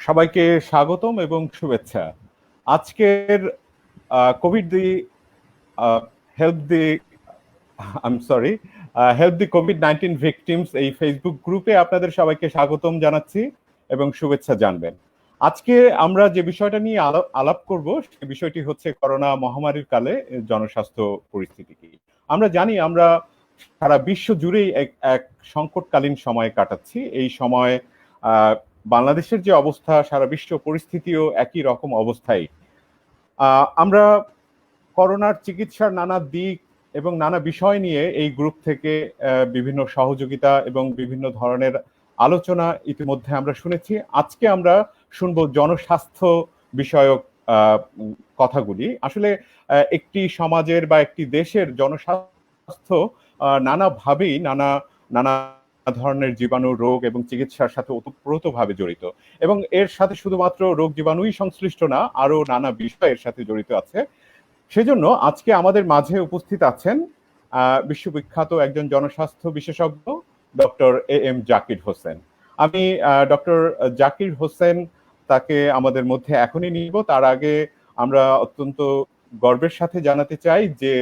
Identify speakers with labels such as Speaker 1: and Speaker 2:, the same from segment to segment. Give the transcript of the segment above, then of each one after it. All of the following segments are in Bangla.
Speaker 1: সবাইকে স্বাগতম এবং শুভেচ্ছা। আজকের Covid the help the I am sorry help the COVID-19 victims এই ফেসবুক গ্রুপে আপনাদের সবাইকে স্বাগতম জানাচ্ছি এবং শুভেচ্ছা জানবেন। আজকে আমরা যে বিষয়টা নিয়ে আলাপ করব সেই বিষয়টি হচ্ছে করোনা মহামারীর কালে জনস্বাস্থ্য পরিস্থিতি কি। আমরা জানি আমরা সারা বিশ্ব জুড়েই এক সংকটকালীন সময় কাটাচ্ছি। এই সময় আহ, বাংলাদেশের যে অবস্থা সারা বিশ্ব পরিস্থিতিও একই রকম অবস্থায়। আমরা করোনার চিকিৎসার নানা দিক এবং নানা বিষয় নিয়ে এই গ্রুপ থেকে বিভিন্ন সহযোগিতা এবং বিভিন্ন ধরনের আলোচনা ইতিমধ্যে আমরা শুনেছি। আজকে আমরা শুনবো জনস্বাস্থ্য বিষয়ক কথাগুলি। আসলে একটি সমাজের বা একটি দেশের জনস্বাস্থ্য নানাভাবেই নানা নানা ধরনের জীবাণু রোগ এবং চিকিৎসার সাথে ওতপ্রোতভাবে জড়িত, এবং এর সাথে শুধুমাত্র রোগ জীবাণুই সংশ্লিষ্ট না, আরো নানা বিষয় এর সাথে জড়িত আছে। সেজন্য আজকে আমাদের মাঝে উপস্থিত আছেন বিশ্ববিখ্যাত একজন জনস্বাস্থ্য বিশেষজ্ঞ ডক্টর এম জাকির হোসেন। আমি ডক্টর জাকির হোসেন তাকে আমাদের মধ্যে এখনই নিব। তার আগে আমরা অত্যন্ত গর্বের সাথে জানাতে চাই যে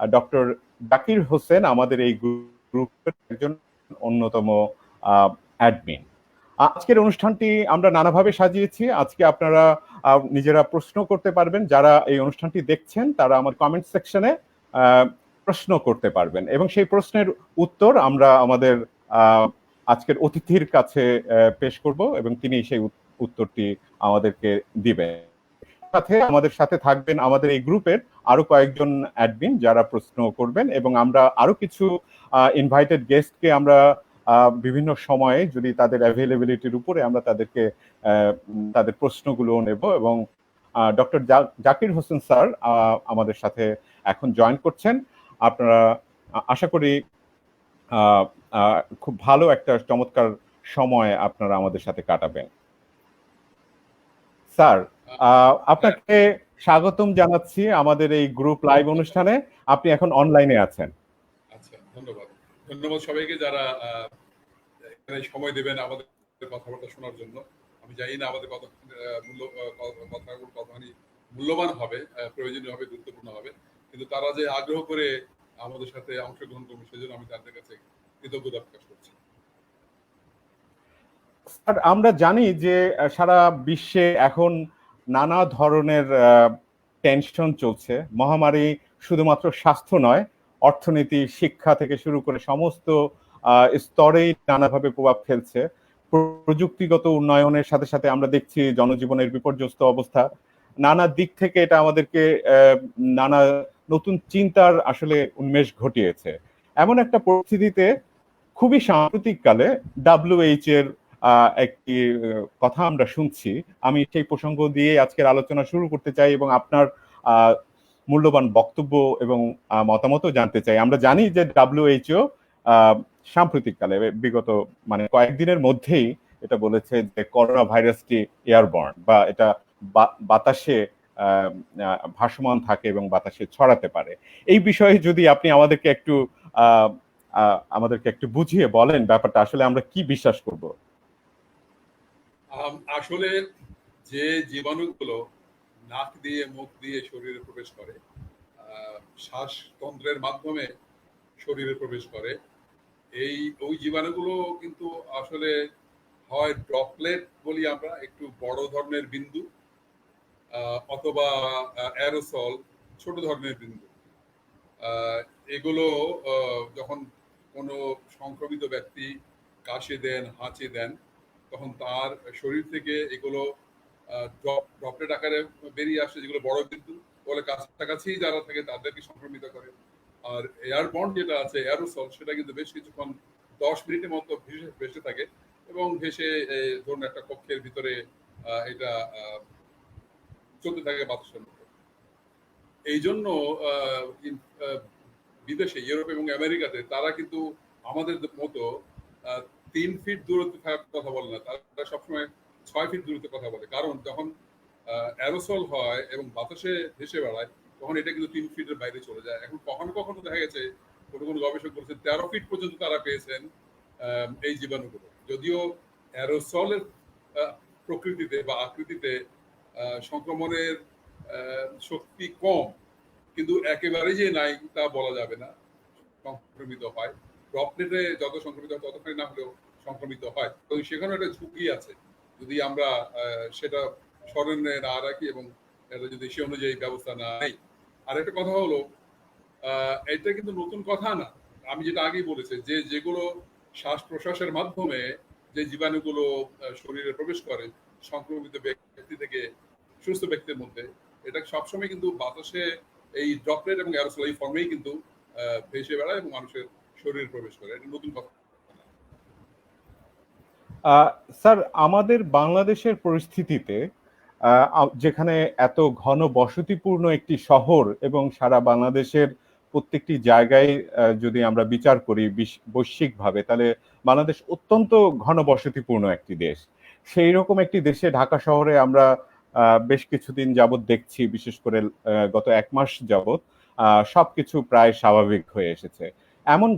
Speaker 1: ডক্টর জাকির হোসেন আমাদের এই গ্রুপের একজন অন্যতম অ্যাডমিন। আজকের অনুষ্ঠানটি আমরা নানাভাবে সাজিয়েছি। আজকে আপনারা নিজেরা প্রশ্ন করতে পারবেন। যারা এই অনুষ্ঠানটি দেখছেন তারা আমার কমেন্ট সেকশনে প্রশ্ন করতে পারবেন, এবং সেই প্রশ্নের উত্তর আমরা আমাদের আজকের অতিথির কাছে পেশ করব এবং তিনি সেই উত্তরটি আমাদেরকে দিবেন। সাথে আমাদের সাথে থাকবেন আমাদের এই গ্রুপের আরো কয়েকজন অ্যাডমিন যারা প্রশ্ন করবেন, এবং আমরা আরো কিছু ইনভাইটেড গেস্টকে আমরা বিভিন্ন সময়ে যদি তাদের অ্যাভেলেবিলিটির উপরে আমরা তাদেরকে তাদের প্রশ্নগুলো নেব। এবং ডক্টর জাকির হোসেন স্যার আমাদের সাথে এখন জয়েন করছেন। আপনারা আশা করি খুব ভালো একটা চমৎকার সময় আপনারা আমাদের সাথে কাটাবেন। স্যার, আপনাকে স্বাগতম জানাচ্ছি আমাদের এই গ্রুপ লাইভ অনুষ্ঠানে। আপনি এখন অনলাইনে আছেন।
Speaker 2: আচ্ছা, ধন্যবাদ সবাইকে যারা এখানে সময় দেবেন আমাদের কথাবার্তা শোনার জন্য। আমি জানি না আমাদের কথাখানি মূল্যবান হবে, প্রয়োজনীয় হবে, গুরুত্বপূর্ণ হবে, কিন্তু তারা যে আগ্রহ করে আমাদের সাথে অংশগ্রহণ করবে সেজন্য আমি তাদের কাছে কৃতজ্ঞতা প্রকাশ করছি।
Speaker 1: স্যার, আমরা জানি যে সারা বিশ্বে এখন নানা ধরনের টেনশন চলছে। মহামারী শুধুমাত্র স্বাস্থ্য নয়, অর্থনীতি, শিক্ষা থেকে শুরু করে সমস্ত স্তরেই নানাভাবে প্রভাব ফেলছে। প্রযুক্তিগত উন্নয়নের সাথে সাথে আমরা দেখছি জনজীবনের বিপর্যস্ত অবস্থা। নানা দিক থেকে এটা আমাদেরকে নানা নতুন চিন্তার আসলে উন্মেষ ঘটিয়েছে। এমন একটা পরিস্থিতিতে খুবই সাম্প্রতিককালে WHO এর একটি কথা আমরা শুনছি। আমি সেই প্রসঙ্গ দিয়ে আজকের আলোচনা শুরু করতে চাই এবং আপনার মূল্যবান বক্তব্য এবং মতামতও জানতে চাই। আমরা জানি যে WHO সাম্প্রতিককালে বিগত কয়েকদিনের মধ্যেই এটা বলেছে যে করোনা ভাইরাসটি এয়ারবর্ন, বা এটা বাতাসে ভাসমান থাকে এবং বাতাসে ছড়াতে পারে। এই বিষয়ে যদি আপনি আমাদেরকে একটু বুঝিয়ে বলেন ব্যাপারটা, আসলে আমরা কি বিশ্বাস করব?
Speaker 2: আসলে যে জীবাণুগুলো নাক দিয়ে, মুখ দিয়ে শরীরে প্রবেশ করে, শ্বাসতন্ত্রের মাধ্যমে শরীরে প্রবেশ করে, ওই জীবাণুগুলো কিন্তু আসলে হয় ড্রপলেট বলি আমরা, একটু বড় ধরনের বিন্দু, অথবা অ্যারোসল, ছোট ধরনের বিন্দু। এগুলো যখন কোনো সংক্রমিত ব্যক্তি কাশি দেন, হাঁচি দেন, তখন তার শরীর থেকে এগুলো ড্রপলেট আকারে বেরিয়ে আসে, যেগুলো বড় বিন্দু বলে, কাছাকাছি যারা থাকে তাদেরকে সংক্রমিত করে। আর এয়ারবর্ন যেটা আছে, এয়ারোসল, সেটা কিন্তু বেশ কিছুক্ষণ 10 মিনিটের মতো ভেসে থাকে, এবং ভেসে ধরুন একটা কক্ষের ভিতরে এটা চলতে থাকে বাতাসের মতো। এই জন্য বিদেশে, ইউরোপ এবং আমেরিকাতে তারা কিন্তু আমাদের মতো 3 ফিট দূরত্বে থাকার কথা বলে না, তারা সবসময় 6 ফিট দূরত্বে কথা বলে। কারণ যখন অ্যারোসল হয় এবং বাতাসে ভেসে বেড়ায়, তখন এটা কিন্তু 3 ফিটের বাইরে চলে যায়। এখন কখনো কখনো দেখা গেছে কোনো গবেষক বলছেন 13 ফিট পর্যন্ত তারা পেয়েছেন এই জীবাণুগুলো। যদিও অ্যারোসলের প্রকৃতিতে বা আকৃতিতে সংক্রমণের শক্তি কম, কিন্তু একেবারেই যে নাই তা বলা যাবে না। সংক্রমিত হয়, ড্রপলেটে যত সংক্রমিত হয় ততখানি না হলেও সংক্রমিত হয়, তো সেখানে একটা ঝুঁকি আছে যদি আমরা সেটা স্মরণে না রাখি এবং এটা যদি সে অনুযায়ী ব্যবস্থা না নেই। আর একটা কথা হলো, এটা কিন্তু নতুন কথা না। আমি যেটা আগেই বলেছি যে যেগুলো শ্বাস প্রশ্বাসের মাধ্যমে যে জীবাণুগুলো শরীরে প্রবেশ করে সংক্রমিত ব্যক্তি থেকে সুস্থ ব্যক্তির মধ্যে, এটা সবসময় কিন্তু বাতাসে এই ড্রপলেট এবং অ্যারোসল এই ফর্মেই কিন্তু ভেসে বেড়ায় এবং মানুষের শরীরে প্রবেশ করে। এটা নতুন কথা।
Speaker 1: স্যার, আমাদের বাংলাদেশের পরিস্থিতিতে যেখানে এত ঘন বসতিপূর্ণ একটি শহর এবং সারা বাংলাদেশের প্রত্যেকটি জায়গায় যদি আমরা বিচার করি বৈশ্বিকভাবে, তাহলে বাংলাদেশ অত্যন্ত ঘন বসতিপূর্ণ একটি দেশ। সেই রকম একটি দেশে ঢাকা শহরে আমরা বেশ কিছুদিন যাবৎ দেখছি, বিশেষ করে গত 1 মাস যাবৎ সবকিছু প্রায় স্বাভাবিক হয়ে এসেছে। এমন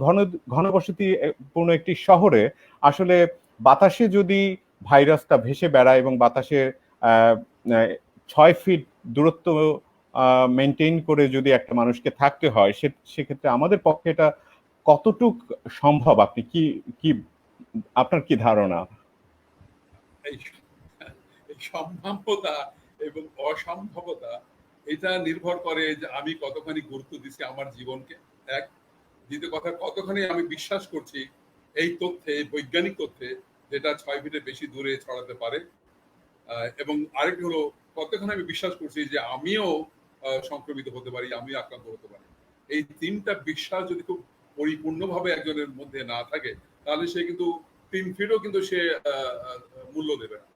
Speaker 1: ঘনবসতি পূর্ণ একটি শহরে আসলে বাতাসে যদি ভাইরাসটা ভেসে বেড়ায় এবং বাতাসে 6 ফিট দূরত্ব মেনটেন করে যদি একটা মানুষকে থাকতে হয়, সেক্ষেত্রে আমাদের পক্ষে এটা কতটুক সম্ভব? আপনি কি কি আপনার কি ধারণা?
Speaker 2: এই সম্ভাব্যতা এবং অসম্ভবতা এটা নির্ভর করে যে আমি কতখানি গুরুত্ব দিচ্ছি আমার জীবনকে, এক। দ্বিতীয় কথা, কতখানি আমি বিশ্বাস করছি এই তথ্যে, বৈজ্ঞানিক তথ্যে, যেটা 6 ফিটের বেশি দূরে ছড়াতে পারে। এবং আরেকটি হলো, কতখানি আমি বিশ্বাস করছি যে আমিও সংক্রমিত হতে পারি, আমিও আক্রান্ত হতে পারি। এই 3টা বিশ্বাস যদি খুব পরিপূর্ণভাবে একজনের মধ্যে না থাকে, তাহলে সে কিন্তু 3 ফিটও কিন্তু সে মূল্য দেবে না।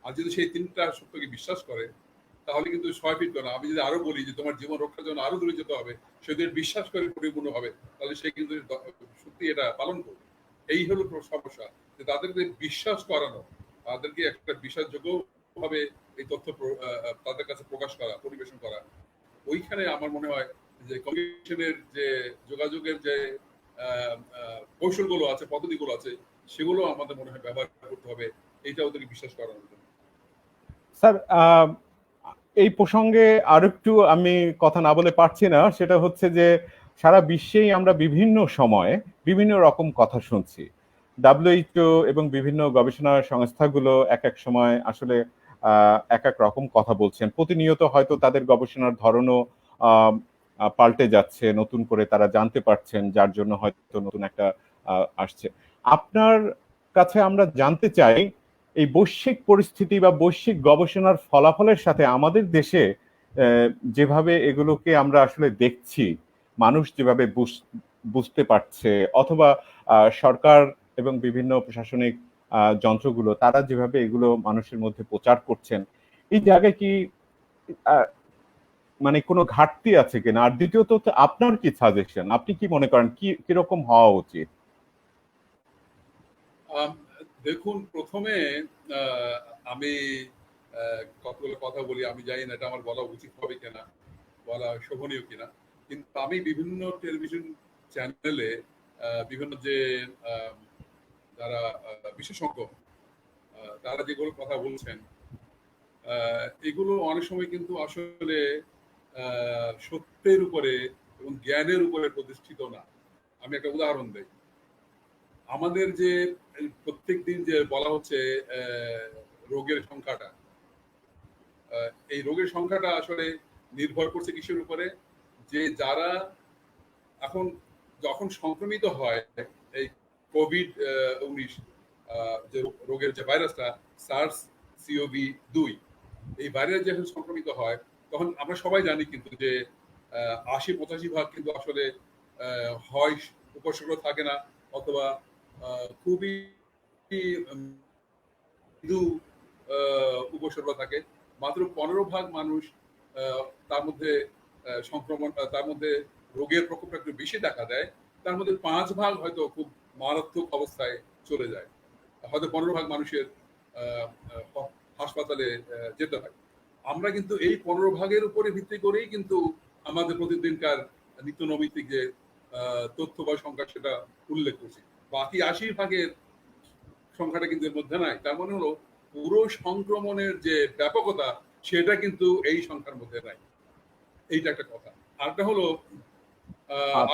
Speaker 2: আর যদি সেই 3টা সত্যকে বিশ্বাস করে, তাহলে কিন্তু 6 ফিট না। আমি যদি আরো বলি যে তোমার জীবন রক্ষার জন্য আরো দূরে যেতে হবে, সে যদি বিশ্বাস করে পরিপূর্ণভাবে, তাহলে সে কিন্তু সত্যি এটা পালন করবে। এই হলো সমস্যা, যে তাদেরকে বিশ্বাস করানো, তাদেরকে একটা বিশ্বাসযোগ্য ভাবে এই তথ্য তাদের কাছে প্রকাশ করা, পরিবেশন করা। ওইখানে আমার মনে হয় যে কমিউনিকেশনের যে যোগাযোগের যে কৌশলগুলো আছে, পদ্ধতিগুলো আছে, সেগুলো আমাদের মনে হয় ব্যবহার করতে হবে এইটা ওদেরকে বিশ্বাস করানোর জন্য।
Speaker 1: স্যার, এই প্রসঙ্গে আরেকটু আমি কথা না বলে পারছি না, সেটা হচ্ছে যে সারা বিশ্বেই আমরা বিভিন্ন সময়ে বিভিন্ন রকম কথা শুনছি। WHO এবং বিভিন্ন গবেষণা সংস্থাগুলো এক এক সময় আসলে এক এক রকম কথা বলছেন। প্রতিনিয়ত হয়তো তাদের গবেষণার ধরনও পাল্টে যাচ্ছে, নতুন করে তারা জানতে পারছেন, যার জন্য হয়তো নতুন একটা আসছে। আপনার কাছে আমরা জানতে চাই, এই বৈশ্বিক পরিস্থিতি বা বৈশ্বিক গবেষণার ফলাফলের সাথে আমাদের দেশে যেভাবে এগুলোকে আমরা আসলে দেখছি, মানুষ যেভাবে বুঝতে পারছে, অথবা সরকার এবং বিভিন্ন প্রশাসনিক যন্ত্রগুলো তারা যেভাবে এগুলো মানুষের মধ্যে প্রচার করছেন, এই জায়গায় কি মানে কোনো ঘাটতি আছে কিনা? আর দ্বিতীয়ত আপনার কি সাজেশন, আপনি কি মনে করেন কিরকম হওয়া উচিত?
Speaker 2: দেখুন, প্রথমে আমি কতগুলো কথা বলি। আমি জানি না এটা আমার বলা উচিত হবে কিনা, বলা শোভনীয় কিনা, কিন্তু আমি বিভিন্ন টেলিভিশন চ্যানেলে বিভিন্ন যে যারা বিশেষজ্ঞ, তারা যেগুলো কথা বলছেন, এগুলো অনেক সময় কিন্তু আসলে সত্যের উপরে এবং জ্ঞানের উপরে প্রতিষ্ঠিত না। আমি একটা উদাহরণ দেই। আমাদের যে প্রত্যেক দিন যে বলা হচ্ছে রোগের সংখ্যাটা, এই রোগের সংখ্যাটা আসলে নির্ভর করছে কিসের উপরে? যে যারা এখন যখন সংক্রমিত হয় এই COVID-19 যে রোগের যে ভাইরাসটা, সার্স CoV-2, এই ভাইরাস যখন সংক্রমিত হয়, তখন আমরা সবাই জানি কিন্তু যে ৮০-৮৫% কিন্তু আসলে হয় উপসর্গ থাকে না, অথবা খুবই মৃদু উপসর্গ থাকে। মাত্র 15% মানুষ তার মধ্যে সংক্রমণ, তার মধ্যে রোগের প্রকোপটা একটু বেশি দেখা দেয়। তার মধ্যে 5% হয়তো খুব মারাত্মক অবস্থায় চলে যায়। হয়তো 15% মানুষের হাসপাতালে যেতে হয়। আমরা কিন্তু এই 15%-এর উপরে ভিত্তি করেই কিন্তু আমাদের প্রতিদিনকার নিত্য নৈমিত্তিক যে তথ্য বা সংখ্যা, সেটা উল্লেখ করছি। বাকি 80%-এর সংখ্যাটা কিন্তু এর মধ্যে নাই। তার মানে হলো পুরো সংক্রমণের যে ব্যাপকতা সেটা কিন্তু এই সংখ্যার মধ্যে নাই। এইটা একটা কথা। আরেকটা হলো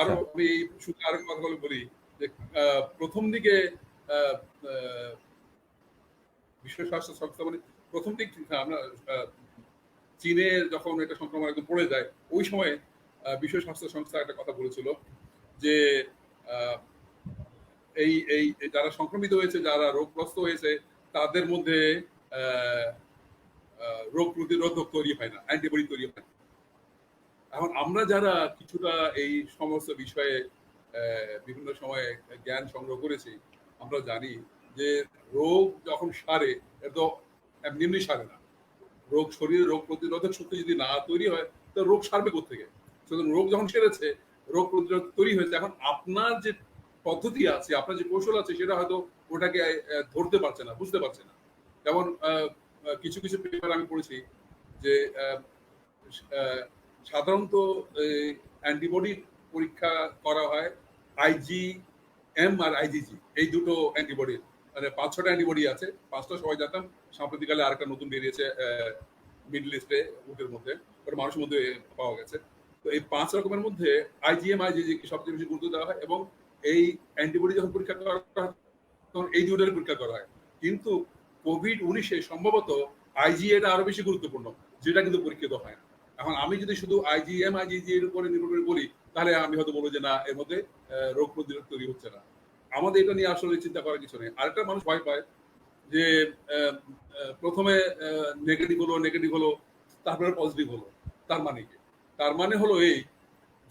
Speaker 2: আরো
Speaker 1: আচ্ছা।
Speaker 2: আমি শুধু আরেক কথা বলি যে প্রথম দিকে আহ, আহ, বিশ্ব স্বাস্থ্য সংস্থা মানে প্রথম দিক আমরা চীনে যখন এটা সংক্রমণ একদম পড়ে যায় ওই সময় বিশ্ব স্বাস্থ্য সংস্থা একটা কথা বলেছিল যে আহ, এই এই যারা সংক্রমিত হয়েছে, যারা রোগগ্রস্ত হয়েছে, তাদের মধ্যে আহ, রোগ প্রতিরোধক তৈরি হয় না, অ্যান্টিবডি তৈরি হয় না। এখন আমরা যারা কিছুটা এই সমস্ত বিষয়ে বিভিন্ন সময়ে জ্ঞান সংগ্রহ করেছি, আমরা জানি যে রোগ যখন সারে এটা তো এমনি এমনি সারে না। রোগ শরীরে রোগ প্রতিরোধক শক্তি যদি না তৈরি হয় তো রোগ সারবে কোত্থেকে? সুতরাং রোগ যখন সেরেছে, রোগ প্রতিরোধ তৈরি হয়েছে, এখন আপনার যে পদ্ধতি আছে, আপনার যে কৌশল আছে, সেটা হয়তো ওটাকে ধরতে পারছে না, বুঝতে পারছে না। যেমন কিছু কিছু পেপার আমি পড়েছি যে আহ, সাধারণত অ্যান্টিবডি পরীক্ষা করা হয় আইজিএম আর আইজিজি, এই দুটো অ্যান্টিবডির, মানে 5-6টা অ্যান্টিবডি আছে, 5টা সবাই জানতাম, সাম্প্রতিককালে আরেকটা নতুন বেরিয়েছে মিডল ইস্টে, উটের মধ্যে, ওটা মানুষের মধ্যে পাওয়া গেছে। তো এই 5 রকমের মধ্যে আইজিএম আইজিজি সবচেয়ে বেশি গুরুত্ব দেওয়া হয়, এবং এই অ্যান্টিবডি যখন পরীক্ষা করা হয় তখন এই দুটোর পরীক্ষা করা হয়। কিন্তু কোভিড-19 সম্ভবত আইজিএটা আরো বেশি গুরুত্বপূর্ণ, যেটা কিন্তু পরীক্ষিত হয় না। এখন আমি যদি শুধু আইজিএম আইজিজি এর উপরে নির্ভর করে বলি, তাহলে আমি হয়তো বলবো যে না, এর মধ্যে রোগ প্রতিরোধ তৈরি হচ্ছে না। আমাদের এটা নিয়ে আসলে চিন্তা করার কিছু নেই। আরেকটা মানুষ ভয় পায় যে প্রথমে নেগেটিভ হলো, তারপরে পজিটিভ হলো। তার মানে কি? তার মানে হলো এই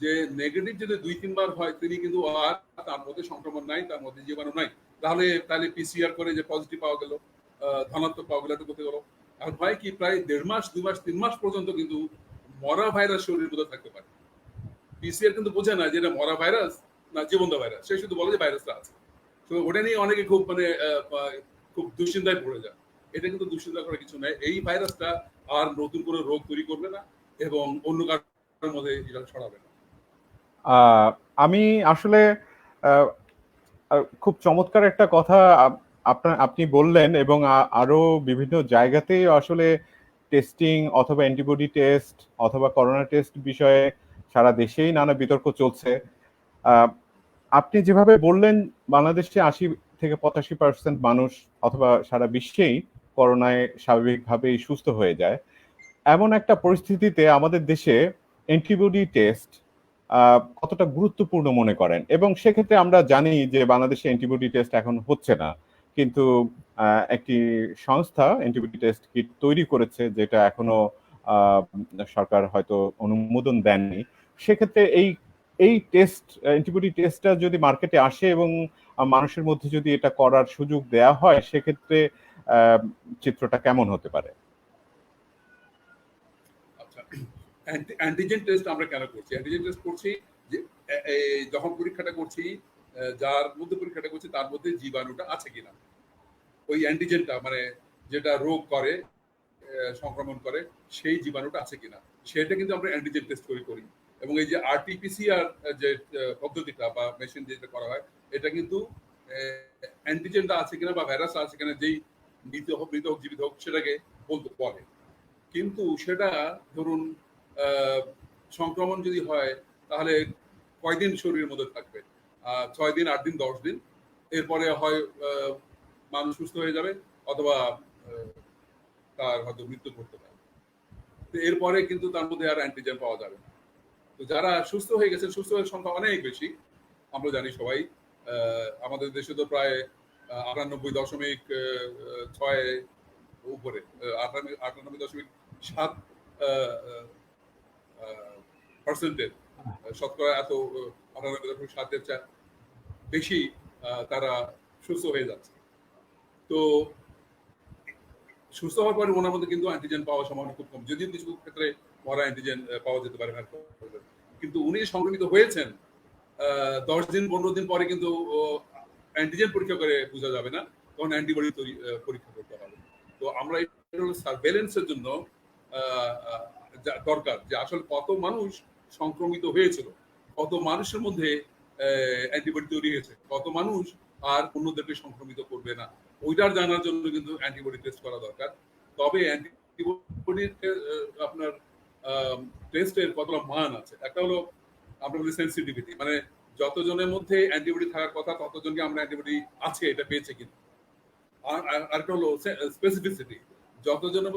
Speaker 2: যে নেগেটিভ যদি 2-3 বার হয়, তিনি কিন্তু আর তার মধ্যে সংক্রমণ নাই, তার মধ্যে জীবাণু নাই। তাহলে পিসিআর করে যে পজিটিভ পাওয়া গেল, ধনাত্মক পাওয়া গেল, এটা করতে গেল। এখন হয় কি, প্রায় 1.5 মাস, 2 মাস, 3 মাস পর্যন্ত কিন্তু মরা ভাইরাস শরীরের মধ্যে থাকতে পারে। পিসিআর কিন্তু বোঝে না যে এটা মরা ভাইরাস না জীবন্ত ভাইরাস, সে শুধু বলে যে ভাইরাসটা আছে। তো ওটা নিয়ে অনেকে খুব খুব দুশ্চিন্তায় পড়ে যায়। এটা কিন্তু দুশ্চিন্তা করার কিছু নাই। এই ভাইরাসটা আর নতুন করে রোগ তৈরি করবে না এবং অন্য কারোর মধ্যে এটা ছড়াবে না।
Speaker 1: আহ, আমি আসলে আহ, খুব চমৎকার একটা কথা আপনি বললেন, এবং আরো বিভিন্ন জায়গাতেই আসলে টেস্টিং অথবা অ্যান্টিবডি টেস্ট অথবা করোনা টেস্ট বিষয়ে সারা দেশেই নানা বিতর্ক চলছে। আহ, আপনি যেভাবে বললেন বাংলাদেশে 80-85% মানুষ অথবা সারা বিশ্বেই করোনায় স্বাভাবিকভাবেই সুস্থ হয়ে যায়, এমন একটা পরিস্থিতিতে আমাদের দেশে অ্যান্টিবডি টেস্ট কতটা গুরুত্বপূর্ণ মনে করেন? এবং সেক্ষেত্রে আমরা জানি যে বাংলাদেশে অ্যান্টিবডি টেস্ট এখন হচ্ছে না, কিন্তু একটি সংস্থা অ্যান্টিবডি টেস্ট কিট তৈরি করেছে, যেটা এখনো আহ, সরকার হয়তো অনুমোদন দেননি। সেক্ষেত্রে এই এই টেস্ট, অ্যান্টিবডি টেস্টটা যদি মার্কেটে আসে এবং মানুষের মধ্যে যদি এটা করার সুযোগ দেয়া হয়, সেক্ষেত্রে আহ, চিত্রটা কেমন হতে পারে?
Speaker 2: আচ্ছা, অ্যান্টিজেন টেস্ট আমরা কেন করছি? অ্যান্টিজেন টেস্ট করছি যে যখন পরীক্ষাটা করছি, যার মধ্যে পরীক্ষাটা করছি তার মধ্যে জীবাণুটা আছে কিনা, ওই অ্যান্টিজেনটা মানে যেটা রোগ করে, সংক্রমণ করে, সেই জীবাণুটা আছে কিনা, সেটা কিন্তু আমরা অ্যান্টিজেন টেস্ট করি। এবং এই যে আরটিপিসিআর যে পদ্ধতিটা বা মেশিন যেটা করা হয়, এটা কিন্তু অ্যান্টিজেনটা আছে কিনা বা ভাইরাস আছে কিনা, যেই মৃত হোক জীবিত হোক, সেটাকে বলে। কিন্তু সেটা ধরুন সংক্রমণ যদি হয়, তাহলে কয়দিন শরীরের মধ্যে থাকবে? 6 দিন, 8 দিন, 10 দিন। এরপরে হয় মানুষ সুস্থ হয়ে যাবে, অথবা তার হয়তো মৃত্যু ঘটতে পারে। তো এরপরে কিন্তু তার মধ্যে আর অ্যান্টিজেন পাওয়া যাবে না। তো যারা সুস্থ হয়ে গেছেন, সুস্থ হওয়ার সংখ্যা অনেক বেশি, আমরা জানি সবাই। আমাদের দেশে তো প্রায় 98.6 উপরে, 98.7% শতকরা, এত 98.7-এর বেশি তারা সুস্থ হয়ে যাচ্ছে। তো সুস্থ হওয়ার পরে ওনার মধ্যে কিন্তু অ্যান্টিজেন পাওয়ার সম্ভাবনা খুব কম, যদিও কিছু ক্ষেত্রে মরা অ্যান্টিজেন পাওয়া যেতে পারে। কিন্তু উনি সংক্রমিত হয়েছেন 10 দিন 15 দিন পরে কিন্তু অ্যান্টিজেন পরীক্ষা করে বোঝা যাবে না, তখন অ্যান্টিবডি পরীক্ষা করতে হবে। তো আমরা সার্ভেলেন্সের জন্য দরকার যে আসলে কত মানুষ সংক্রমিত হয়েছিল, কত মানুষের মধ্যে অ্যান্টিবডি তৈরি হয়েছে, কত মানুষ আর অন্যদেরকে সংক্রমিত করবে না, ওইটার জানার জন্য কিন্তু অ্যান্টিবডি টেস্ট করা দরকার। তবে অ্যান্টিবডির আপনার টেস্টের কতটা মান আছে। একটা হলো আমরা বলি সেন্সিটিভিটি, মানে যতজনের মধ্যে অ্যান্টিবডি থাকার কথা ততজনকে আমরা অ্যান্টিবডি আছে এটা পেয়েছে কিনা। আরেকটা হলো স্পেসিফিসিটি, যতজনের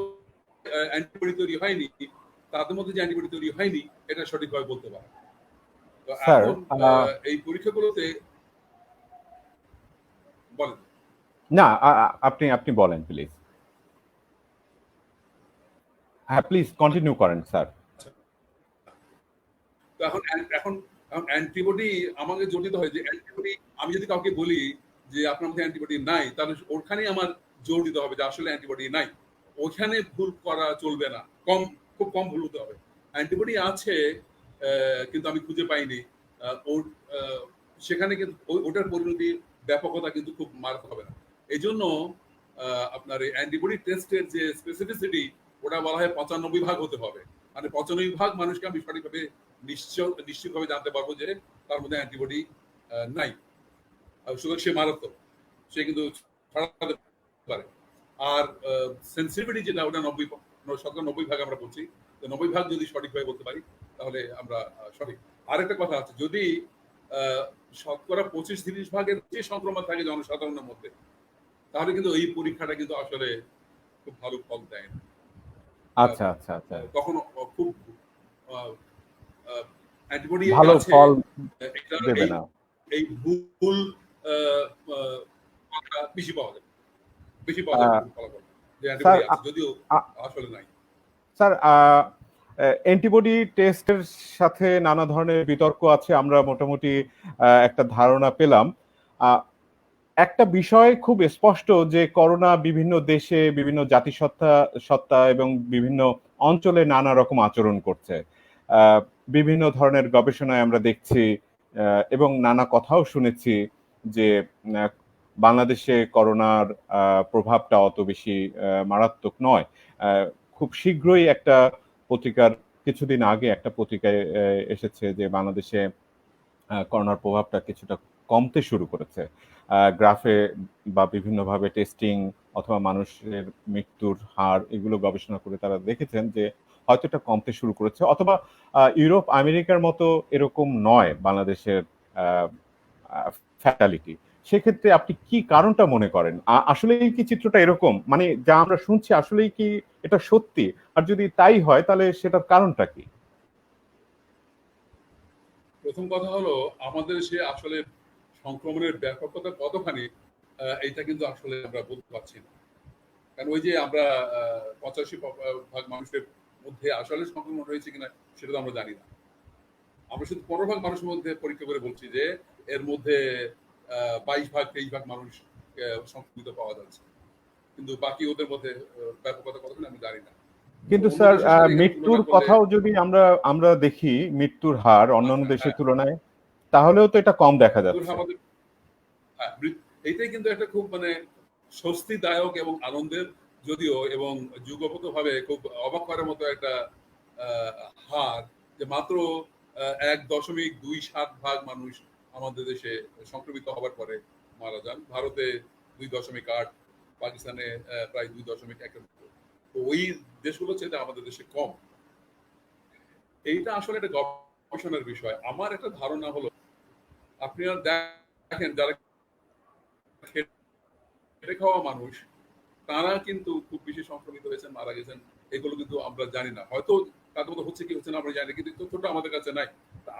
Speaker 2: অ্যান্টিবডি তৈরি হয়নি তাদের মধ্যে যে অ্যান্টিবডি তৈরি হয়নি এটা সঠিকভাবে বলতে পারে। তো
Speaker 1: স্যার
Speaker 2: এখন এই পরীক্ষাগুলোতে বলেন।
Speaker 1: না, আপনি আপনি বলেন প্লিজ। হ্যাঁ, প্লিজ কন্টিনিউ করেন স্যার।
Speaker 2: তো এখন এখন অ্যান্টিবডি আমাকে জড়িত হয় যে অ্যান্টিবডি, আমি যদি কাউকে বলি যে আপনার মধ্যে অ্যান্টিবডি নাই, তাহলে ওখানেই আমার জোর দিতে হবে যে আসলে অ্যান্টিবডি নাই। ওখানে ভুল করা চলবে না, খুব কম ভুল হতে হবে। অ্যান্টিবডি আছে কিন্তু আমি খুঁজে পাইনি, ওর সেখানে কিন্তু ওটার পরিণতি ব্যাপকতা কিন্তু খুব মারাত্মক হবে না। এই জন্য আপনার এই অ্যান্টিবডি টেস্টের যে স্পেসিফিসিটি, ওটা বলা হয় 95 ভাগ হতে হবে। মানে 95 ভাগ মানুষকে আমি সঠিকভাবে নিশ্চিতভাবে জানতে পারবো যে তার মধ্যে অ্যান্টিবডি নাই, সুতরাং সে মারাত্মক, সে কিন্তু ছড়াতে পারে। আর সেন্সিটিভিটি যেটা, ওটা 90 ভাগ আমরা বলছি। তো 90 ভাগ যদি সঠিকভাবে বলতে পারি তাহলে আমরা সঠিক। আরেকটা কথা আছে, যদি শতকরা 25-30 ভাগের যে সংক্রমণ থাকে জনসাধারণের মধ্যে, তাহলে কিন্তু এই পরীক্ষাটা কিন্তু আসলে খুব ভালো ফল দেয় না।
Speaker 1: আচ্ছা আচ্ছা আচ্ছা,
Speaker 2: তখন খুব অ্যান্টিবডি
Speaker 1: ভালো
Speaker 2: আছে,
Speaker 1: ফল
Speaker 2: এটা
Speaker 1: দেবে না।
Speaker 2: এই ভুল বেশি পাওয়া যায়, বেশি পাওয়া যায় ফলাফল যে
Speaker 1: স্যার
Speaker 2: অ্যান্টিবডি আছে যদিও আসলে নাই।
Speaker 1: স্যার অ্যান্টিবডি টেস্টের সাথে নানা ধরনের বিতর্ক আছে, আমরা মোটামুটি একটা ধারণা পেলাম। একটা বিষয় খুব স্পষ্ট যে করোনা বিভিন্ন দেশে, বিভিন্ন জাতিসত্তা সত্তা এবং বিভিন্ন অঞ্চলে নানা রকম আচরণ করছে। বিভিন্ন ধরনের গবেষণায় আমরা দেখছি এবং নানা কথাও শুনেছি যে বাংলাদেশে করোনার প্রভাবটা অত বেশি মারাত্মক নয়। খুব শীঘ্রই একটা পত্রিকার, কিছুদিন আগে একটা পত্রিকায় এসেছে যে বাংলাদেশে করোনার প্রভাবটা কিছুটা কমতে শুরু করেছে। গ্রাফে বা বিভিন্নভাবে টেস্টিং অথবা মানুষের মৃত্যুর হার এগুলো গবেষণা করে তারা দেখেছেন যে হয়তো এটা কমতে শুরু করেছে, অথবা ইউরোপ আমেরিকার মতো এরকম নয় বাংলাদেশের ফ্যাটালিটি। সেক্ষেত্রে আপনি কি কারণটা মনে করেন? আসলেই কি চিত্রটা এরকম, মানে যা আমরা শুনছি আসলেই কি এটা সত্যি? আর যদি তাই হয় তাহলে সেটার কারণটা কি?
Speaker 2: প্রথম কথা হলো, আমাদের সে আসলে সংক্রমণের ব্যাপকতা কতখানি এটা কিন্তু আসলে আমরা বলতে পারছি না। কারণ ওই যে আমরা 85 ভাগ মানুষের মধ্যে আসলে সংক্রমণ হয়েছে কিনা সেটা তো আমরা জানি না। আমরা শুধু 15 ভাগ মানুষের মধ্যে পরীক্ষা করে বলছি যে এর মধ্যে 22 ভাগ 23 ভাগ মানুষ সংক্রমিত পাওয়া যাচ্ছে, কিন্তু বাকি ওদের মধ্যে ব্যাপকতা কতখানি আমি জানি না।
Speaker 1: কিন্তু
Speaker 2: অন্য
Speaker 1: স্যার
Speaker 2: দেশের সাথে এখানে
Speaker 1: মৃত্যুর
Speaker 2: তুলনা করলে,
Speaker 1: কথাও যদি আমরা আমরা দেখি, মৃত্যুর হার অন্যান্য
Speaker 2: আচ্ছা
Speaker 1: দেশের
Speaker 2: হ্যাঁ,
Speaker 1: তুলনায়, তাহলেও তো এটা কম দেখা
Speaker 2: মৃত্যুর
Speaker 1: যাচ্ছে।
Speaker 2: হার আমাদের, হ্যাঁ, এইটাই কিন্তু একটা খুব মানে স্বস্তিদায়ক এবং আনন্দের, যদিও এবং যুগপতভাবে খুব অবাক করার মতো একটা হার, যে মাত্র 1.27 ভাগ মানুষ আমাদের দেশে সংক্রমিত হবার পরে মারা যান। ভারতে 2.8, পাকিস্তানে প্রায় 2.1। তো ওই দেশগুলো চেয়ে আমাদের দেশে কম। এইটা আসলে একটা গবেষণার বিষয়। আমার একটা ধারণা হলো, আপনারা দেখেন যারা খেটে খাওয়া মানুষ, তারা কিন্তু খুব বেশি সংক্রমিত হয়েছেন, মারা গেছেন, এগুলো কিন্তু আমরা জানি না। হয়তো তাদের মধ্যে হচ্ছে কি হচ্ছে না আমরা জানি না, কিন্তু তথ্যটা আমাদের কাছে নাই।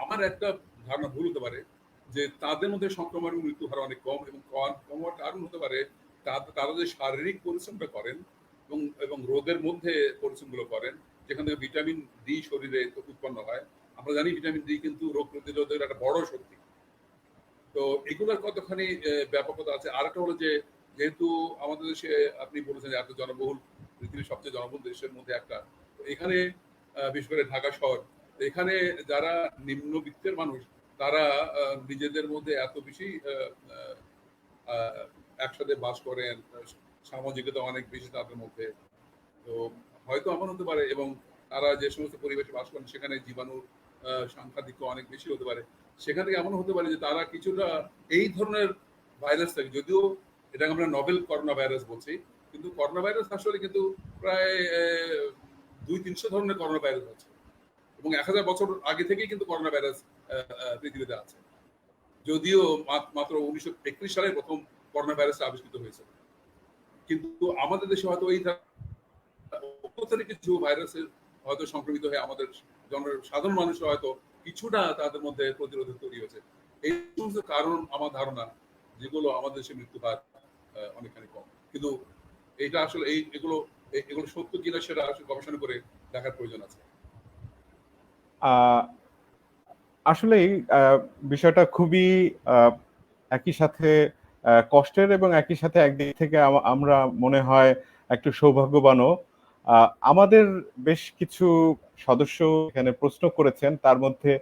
Speaker 2: আমার একটা ধারণা ভুল হতে পারে যে তাদের মধ্যে সংক্রমণ এবং মৃত্যু হার অনেক কম, এবং কম হওয়ার কারণ হতে পারে তারা যে শারীরিক পরিশ্রমটা করেন এবং এবং রোদের মধ্যে পরিশ্রমগুলো করেন, যেখান থেকে ভিটামিন ডি শরীরে উৎপন্ন হয়। আমরা জানি ভিটামিন ডি কিন্তু রোগ প্রতিরোধের একটা বড় শক্তি। তো এগুলোর কতখানি ব্যাপকতা আছে। আরেকটা হলো যে, যেহেতু আমাদের দেশে আপনি বলেছেন যে এত জনবহুল, পৃথিবীর সবচেয়ে জনবহুল দেশের মধ্যে একটা, এখানে বিশেষ করে ঢাকা শহর, এখানে যারা নিম্নবিত্তের মানুষ, তারা নিজেদের মধ্যে এত বেশি একসাথে বাস করেন, সামাজিকতা অনেক বেশি তাদের মধ্যে। তো হয়তো এমন হতে পারে, এবং তারা যে সমস্ত পরিবেশে বাস করেন সেখানে জীবাণুর সংখ্যাধিক্য অনেক বেশি হতে পারে। সেখান থেকে এমন হতে পারে যে তারা কিছুটা এই ধরনের ভাইরাস থাকে, যদিও এটাকে আমরা নভেল করোনা ভাইরাস বলছি, কিন্তু করোনা ভাইরাস আসলে কিন্তু প্রায় 200-300 ধরনের করোনা ভাইরাস আছে, এবং 1000 বছর আগে থেকেই কিন্তু করোনা ভাইরাস পৃথিবীতে আছে, যদিও মাত্র 1931 সালে প্রথম করোনা ভাইরাস আবিষ্কৃত হয়েছে। কিন্তু আমাদের দেশে হয়তো এই কিছু ভাইরাসের হয়তো সংক্রমিত হয়ে আমাদের সাধারণ মানুষরা হয়তো কিছুটা তাদের মধ্যে প্রতিরোধক তৈরি হয়েছে। এই সমস্ত কারণ আমার ধারণা, যেগুলো আমাদের দেশে মৃত্যু হার অনেকখানি কম। কিন্তু এটা আসলে এগুলো সত্য কিনা সেটা আসলে গবেষণা করে দেখার প্রয়োজন আছে।
Speaker 1: আসলেই বিষয়টা খুবই একই সাথে কষ্টের এবং একই সাথে একদিক থেকে আমরা মনে হয় একটু সৌভাগ্যবানও। আমাদের বেশ কিছু সদস্য এখানে প্রশ্ন করেছেন, তার মধ্যে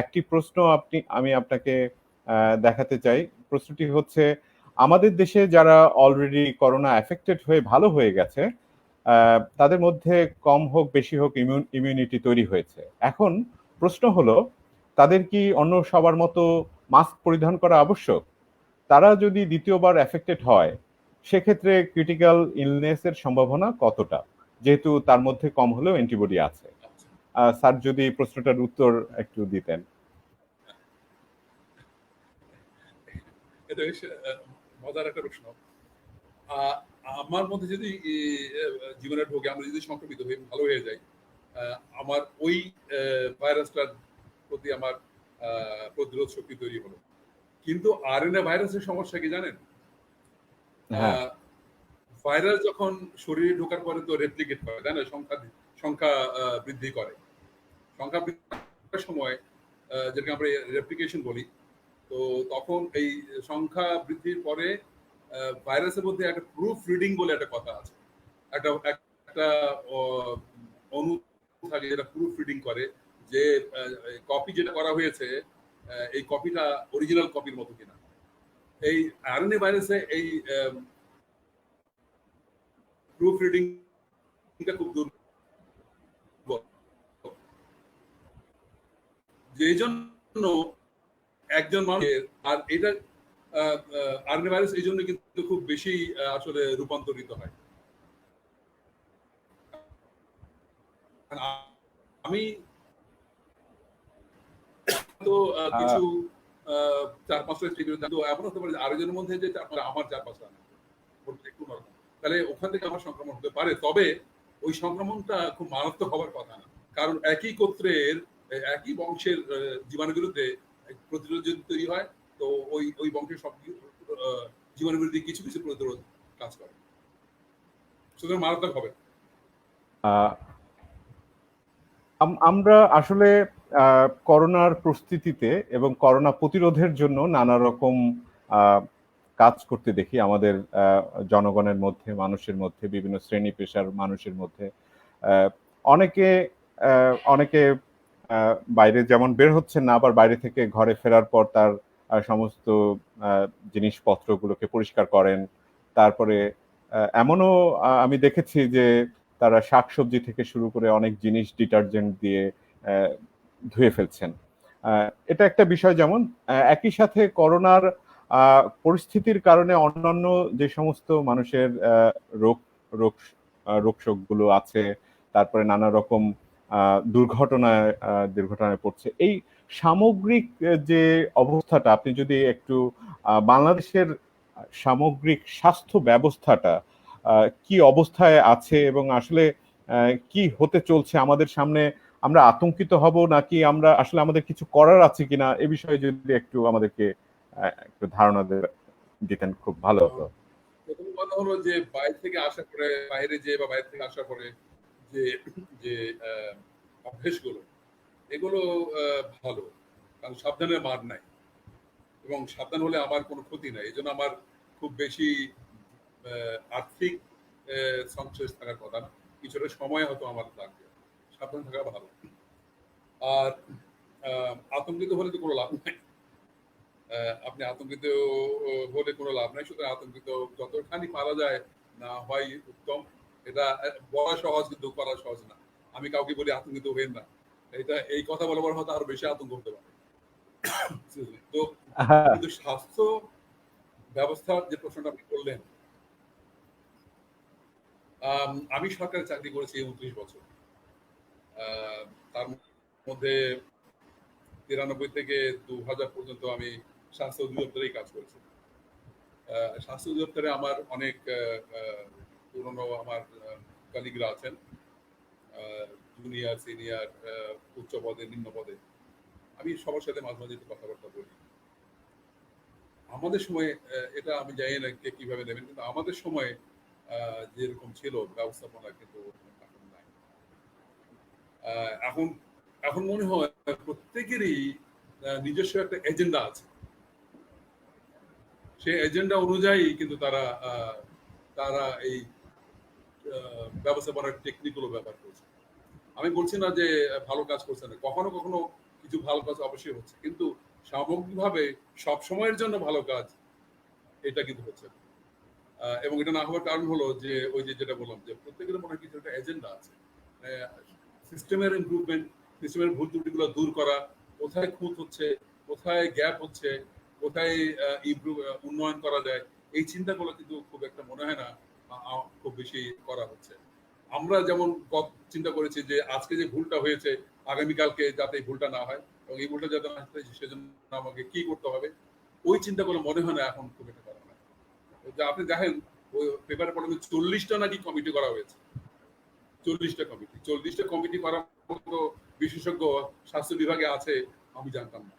Speaker 1: একটি প্রশ্ন আমি আপনাকে দেখাতে চাই। প্রশ্নটি হচ্ছে, আমাদের দেশে যারা অলরেডি করোনা এফেক্টেড হয়ে ভালো হয়ে গেছে, তাদের মধ্যে কম হোক বেশি হোক ইমিউনিটি তৈরি হয়েছে। এখন প্রশ্ন হলো, তাদের কি অন্য সবার মতো মাস্ক পরিধান করা আবশ্যক? তারা যদি দ্বিতীয়বার এফেক্টেড হয়, সেক্ষেত্রে ক্রিটিক্যাল ইলনেসের সম্ভাবনা কতটা, যেহেতু তার মধ্যে কম হলেও অ্যান্টিবডি আছে? স্যার যদি প্রশ্নটার উত্তর একটু দিতেন।
Speaker 2: এটা বেশ মজার একটা প্রশ্ন। আমার মধ্যে যদি জীবনে ঢোকে, আমরা যদি সংক্রমিত হয়ে ভালো হয়ে যাই, আমার ওই ভাইরাসটার প্রতি আমার প্রতিরোধ শক্তি তৈরি হলো। কিন্তু আরএনএ ভাইরাসের সমস্যা কি জানেন? ভাইরাস যখন শরীরে ঢোকার পরে তো রেপ্লিকেট করে, তাই না? সংখ্যা বৃদ্ধি করে। সংখ্যা বৃদ্ধির সময় যেটাকে আমরা রেপ্লিকেশন বলি, তো তখন এই সংখ্যা বৃদ্ধির পরে ভাইরাসের মধ্যে একটা প্রুফ রিডিং বলে একটা কথা আছে, একটা অণু থাকে যেটা প্রুফ রিডিং করে যে কপি যেটা করা হয়েছে এই কপিটা অরিজিনাল কপির মতো কিনা। এই আরএনএ ভাইরাসে এই প্রুফ রিডিংটা খুব দুর্বল, যেই জন্য একজন মানুষের, আর এটা আরএনএ ভাইরাস এই জন্য কিন্তু খুব বেশি আসলে রূপান্তরিত হয়। আমি তো কিছু 4-5টা স্টেডিয়াম, তো এমন হতে পারে আরেকজনের মধ্যে যে আমার 4-5টা একটু নরমাল, তাহলে ওখান থেকে আমার সংক্রমণ হতে পারে। তবে ওই সংক্রমণটা খুব মারাত্মক হওয়ার কথা না, কারণ একই গোত্রের একই বংশের জীবাণুর বিরুদ্ধে প্রতিরোধ যদি তৈরি হয়, তো ওই বংশের সব জীবাণুর বিরুদ্ধে কিছু কিছু প্রতিরোধ কাজ করে, সুতরাং মারাত্মক হবে।
Speaker 1: আমরা আসলে করোনার প্রস্তুতিতে এবং করোনা প্রতিরোধের জন্য নানা রকম কাজ করতে দেখি আমাদের জনগণের মধ্যে, মানুষের মধ্যে, বিভিন্ন শ্রেণী পেশার মানুষের মধ্যে। অনেকে বাইরে যেমন বের হচ্ছেন না, আবার বাইরে থেকে ঘরে ফেরার পর তার সমস্ত জিনিসপত্রগুলোকে পরিষ্কার করেন। তারপরে এমনও আমি দেখেছি যে তারা শাকসবজি থেকে শুরু করে অনেক জিনিস ডিটারজেন্ট দিয়ে ধুয়ে ফেলছেন। এটা একটা বিষয়। যেমন একই সাথে করোনার পরিস্থিতির কারণে অন্যান্য যে সমস্ত মানুষের রোগ শোকগুলো আছে, তারপরে নানা রকম দুর্ঘটনায় পড়ছে। এই সামগ্রিক যে অবস্থাটা, আপনি যদি একটু বাংলাদেশের সামগ্রিক স্বাস্থ্য ব্যবস্থাটা কি অবস্থায় আছে এবং আসলে কি হতে চলছে আমাদের সামনে, আমরা আতঙ্কিত হব নাকি আমরা আসলে আমাদের কিছু করার আছে কিনা, এ বিষয়ে যদি একটু আমাদেরকে একটু ধারণা দিতেন খুব ভালো হতো।
Speaker 2: প্রথম কথা হলো যে বাইরে থেকে আসার পরে, বাইরে থেকে আসার পরে যে অভ্যেসগুলো, এগুলো ভালো, কারণ সাবধানের মার নাই, এবং সাবধান হলে আমার কোনো ক্ষতি নাই। এই জন্য আমার খুব বেশি আর্থিক সংশ্লেষ থাকার কথা না, কিছুটা সময় হয়তো আমার লাগবে, সাবধান থাকা ভালো। আর আতঙ্কিত হলে তো কোনো লাভ নাই, আপনি আতঙ্কিত হলে কোনো লাভ নাই। সুতরাং আতঙ্কিত যতখানি পারা যায় না হয় উত্তম। এটা বলা সহজ, কিন্তু করা সহজ না। আমি কাউকে বলি আতঙ্কিত হবেন না, এই কথা বলার হয়তো আরো বেশি আতঙ্ক হতে পারে। তো কিন্তু স্বাস্থ্য ব্যবস্থার যে প্রশ্নটা আপনি করলেন, আমি সরকারি চাকরি করেছি 29 বছর। তার মধ্যে 93 থেকে 2000 পর্যন্ত আমি স্বাস্থ্য অধিদপ্তরেই কাজ করেছি। স্বাস্থ্য অধিদপ্তরে আমার অনেক পুরনো আমার কলিগরা আছেন, জুনিয়র, সিনিয়র, উচ্চ পদে, নিম্ন পদে। আমি সবার সাথে মাঝে মাঝে একটু কথাবার্তা বলি। আমাদের সময়, এটা আমি জানি না কে কিভাবে নেবেন, কিন্তু আমাদের সময় যেরকম ছিল ব্যবস্থাপনা, কিন্তু এখন নাই। এখন এখন মনে হয় প্রত্যেকেরই নিজস্ব একটা এজেন্ডা আছে। সেই এজেন্ডা অনুযায়ী কিন্তু তারা তারা এই ব্যবস্থাপনার টেকনিকগুলো ব্যবহার করছে। আমি বলছি না যে ভালো কাজ করছে না, কখনো কখনো কিছু ভালো কাজ অবশ্যই হচ্ছে, কিন্তু সামগ্রিকভাবে সব সময়ের জন্য ভালো কাজ এটা কিন্তু হচ্ছে না। এবং এটা না হওয়ার কারণ হলো যে ওই যে যেটা বললাম, যে প্রত্যেকের মনে কিছু একটা এজেন্ডা আছে। সিস্টেমের ইমপ্রুভমেন্ট, সিস্টেমের ভুল ত্রুটিগুলো দূর করা, কোথায় খুঁত হচ্ছে, কোথায় গ্যাপ হচ্ছে, কোথায় উন্নয়ন করা যায়, এই চিন্তাগুলো কিন্তু খুব একটা মনে হয় না খুব বেশি করা হচ্ছে। আমরা যেমন চিন্তা করেছি যে আজকে যে ভুলটা হয়েছে, আগামীকালকে যাতে এই ভুলটা না হয়, এবং এই ভুলটা যাতে না হয় সেজন্য আমাকে কি করতে হবে, ওই চিন্তাগুলো মনে হয় না এখন খুব একটা করা হয়। আপনি দেখেন ওই পেপারে পড়েন 40টা নাকি কমিটি করা হয়েছে। 40টা কমিটি করার মতো বিশেষজ্ঞ স্বাস্থ্য বিভাগে আছে আমি জানতাম না।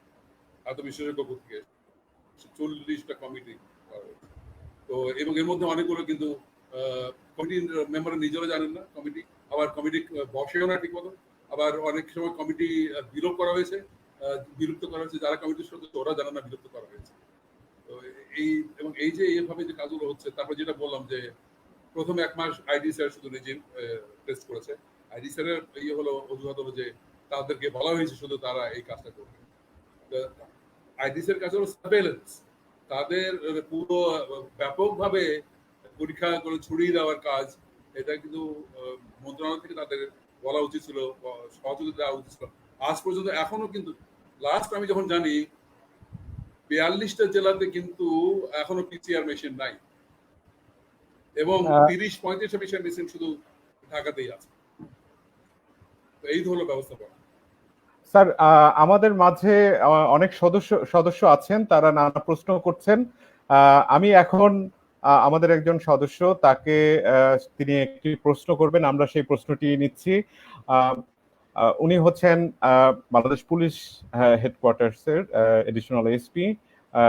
Speaker 2: এত বিশেষজ্ঞ কোথেকে 40টা কমিটি করা হয়েছে। তো এবং এর মধ্যে অনেকগুলো কিন্তু কমিটির মেম্বার নিজেরা জানেন না কমিটি, আবার কমিটি বসেও না ঠিক মতো, আবার অনেক সময় কমিটি বিলুপ্ত করা হয়েছে যারা কমিটির সদস্য ওরা জানে না বিলুপ্ত করা হয়েছে। তো এবং এই যে এইভাবে যে কাজগুলো হচ্ছে, তারপর যেটা বললাম যে প্রথম 1 মাস আইডি স্যার শুধু রিজিম টেস্ট করেছে। আইডি স্যারের হলো অজুহাত হলো যে তাদেরকে বলা হয়েছে শুধু তারা এই কাজটা করবে। আইডি স্যারের কাজ হলো সার্ভেলেন্স, তাদের পুরো ব্যাপকভাবে পরীক্ষা করে ছড়িয়ে দেওয়ার কাজ। এটা কিন্তু মন্ত্রণালয় থেকে তাদের বলা উচিত ছিল, সহযোগিতা দেওয়া উচিত ছিল। আজ পর্যন্ত এখনো কিন্তু লাস্ট আমি যখন জানি 42টা জেলাতে কিন্তু এখনো পিসিআর মেশিন নাই, এবং 30-35টা পিসিআর মেশিন শুধু ঢাকাতেই আছে। এই হলো ব্যবস্থাপনা।
Speaker 1: স্যার, আমাদের মাঝে অনেক সদস্য আছেন, তারা নানা প্রশ্ন করছেন। আমি এখন আমাদের একজন সদস্য, তাকে তিনি একটি প্রশ্ন করবেন, আমরা সেই প্রশ্নটি নিচ্ছি। উনি হচ্ছেন বাংলাদেশ পুলিশ হেডকোয়ার্টার্সের additional SP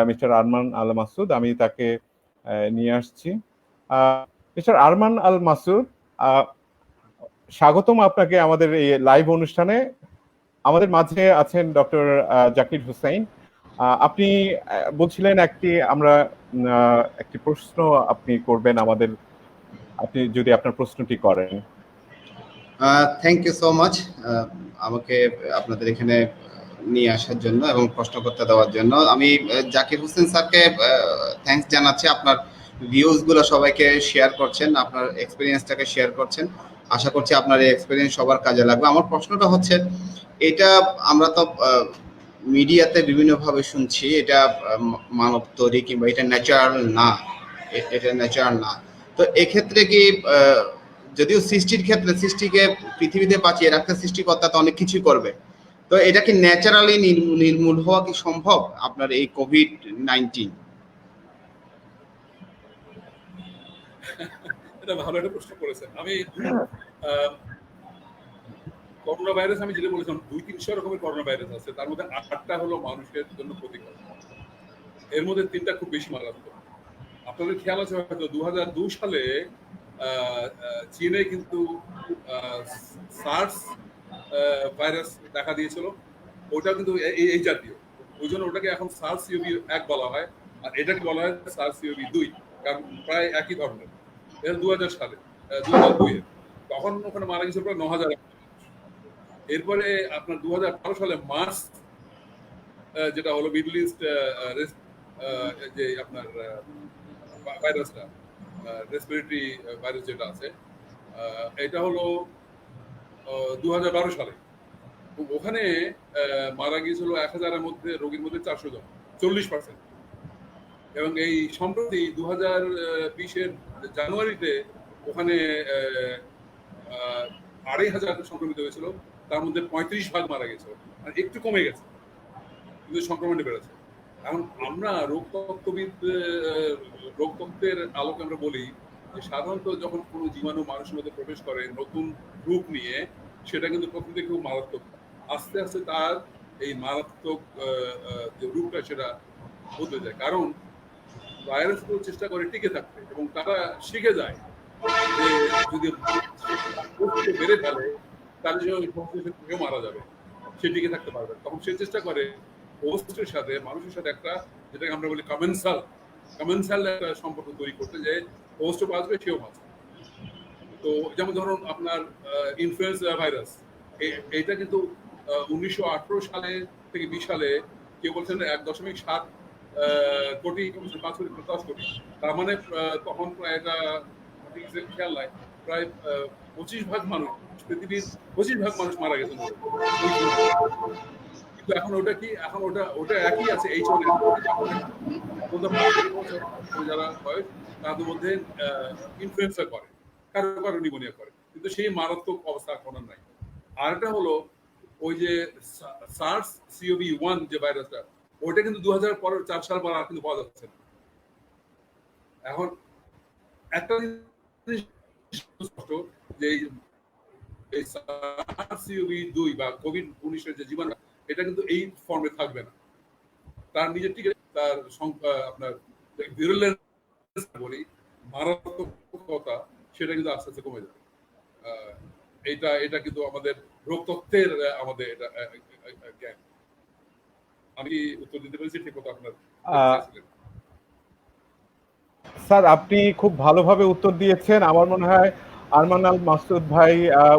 Speaker 1: mister Arman Al Masud. আমি তাকে নিয়ে আসছি। মিস্টার আরমান আল মাসুদ, স্বাগতম আপনাকে আমাদের এই লাইভ অনুষ্ঠানে। আমাদের মাঝে আছেন ডক্টর জাকির হুসাইন। আপনি বলছিলেন একটি প্রশ্ন আপনি করবেন আমাদের, আপনি যদি আপনার প্রশ্নটি করেন।
Speaker 3: থ্যাংক ইউ সো মাচ আমাকে আপনাদের এখানে নিয়ে আসার জন্য এবং প্রশ্ন করতে দেওয়ার জন্য। আমি জাকির হোসেন স্যারকে থ্যাঙ্কস জানাচ্ছি। আপনার ভিউজগুলো সবাইকে শেয়ার করছেন, আপনার এক্সপিরিয়েন্সটাকে শেয়ার করছেন। আশা করছি আপনার এই এক্সপিরিয়েন্স সবার কাজে লাগবে। আমার প্রশ্নটা হচ্ছে, এটা আমরা তো মিডিয়াতে বিভিন্নভাবে শুনছি এটা মানব তৈরি কিংবা এটা ন্যাচারাল না, এটা ন্যাচারাল না। তো এক্ষেত্রে কি যদিও সৃষ্টির ক্ষেত্রে সৃষ্টিকে পৃথিবীতে বাঁচিয়ে রাখতে সৃষ্টিকর্তা তো অনেক কিছুই করবে, তো এটা কি ন্যাচারালি নির্মূল হওয়া কি সম্ভব আপনার এই কোভিড-19?
Speaker 2: এটা ভালো একটা প্রশ্ন করেছেন। আমি করোনা ভাইরাস, আমি যেটা বলেছিলাম 200-300 রকমের করোনা ভাইরাস আছে, তার মধ্যে 8টা হলো মানুষের জন্য ক্ষতিকর, এর মধ্যে 3টা খুব বেশি মারাত্মক। আপনাদের খেয়াল আছে হয়তো 2002 সালে চীনে কিন্তু সার্স ভাইরাস দেখা দিয়েছিল, ওটা কিন্তু এই জাতীয়, ওই জন্য ওটাকে এখন সার্স সিওভি 1 বলা হয়, আর এটাকে বলা হয় সার্স সিওভি 2, কারণ প্রায় একই ধরনের। এটা 2000 সালে 2002 তখন ওখানে মারা গেছিল প্রায় 9000। এরপরে আপনার 2012 সালে মার্চ, যেটা হলো মিডল ইস্ট যে আপনার ভাইরাসটা, রেসপিরেটরি ভাইরাস যেটা আছে, এটা হলো 2012 সালে। ওখানে মারা গিয়েছিল 1000-এর মধ্যে রোগীর মধ্যে 400 জন, 40%। এবং এই সম্প্রতি 2020-এর জানুয়ারিতে ওখানে 2,500 সংক্রমিত হয়েছিল, তার মধ্যে 35% মারা গেছে, আর একটু কমে গেছে, কিন্তু সংক্রমণে বেড়েছে। এখন আমরা রোগতত্ত্বের আলোকে আমরা বলি যে সাধারণত যখন কোনো জীবাণু মানুষের মধ্যে প্রবেশ করে নতুন রূপ নিয়ে, সেটা কিন্তু প্রথম থেকে খুব মারাত্মক, আস্তে আস্তে তার এই মারাত্মক যে রূপটা সেটা বদলে যায়। কারণ ভাইরাসগুলো চেষ্টা করে টিকে থাকতে, এবং তারা শিখে যায় যে যদি বেড়ে ফেলে তাহলে সে মারা যাবে, সে টিকে থাকতে পারবে। তখন সে চেষ্টা করে হোস্টের সাথে, মানুষের সাথে একটা, যেটাকে আমরা বলি কমেন্সাল একটা সম্পর্ক তৈরি করতে, যে হোস্টও বাঁচবে, সেও বাঁচবে। তো যেমন ধরুন আপনার ইনফ্লুয়েঞ্জা ভাইরাস, এইটা কিন্তু 1918 সালে থেকে 20 সালে কেউ বলছেন 1.7 কোটি, 5 কোটি, তার মানে তখন প্রায় এটা খেয়াল নাই, প্রায় 25% মানুষ, পৃথিবীর 25% মানুষ মারা গেছেন। কিন্তু এখন ওটা কি, এখন ওটা একই আছে, যারা হয় তাদের মধ্যে ইনফ্লুয়েঞ্জা করে, কারো কারো নিউমোনিয়া করে, কিন্তু সেই মারাত্মক অবস্থা এখন নাই। আর একটা হলো ওই যে SARS-CoV-1 যে ভাইরাসটা, ওইটা কিন্তু 2004 সাল পর আর কিন্তু পাওয়া যাচ্ছে না। এখন একটা জিনিস যে এই SARS-CoV-2 বা COVID-19 যে জীবাণু, এটা কিন্তু এই ফর্মে থাকবে না, তার নিজের টিকে তার আপনার ভিরুলেন্স বলি, মারাত্মকতা, সেটা কিন্তু আস্তে আস্তে কমে যাবে। এটা কিন্তু আমাদের রোগতত্ত্বের আমাদের এটা জ্ঞান। আমি উত্তর দিতে পেরেছি ঠিক মতো আপনার?
Speaker 1: স্যার, আপনি খুব ভালোভাবে উত্তর দিয়েছেন। আমার মনে হয় আরমান আল মাসুদ ভাই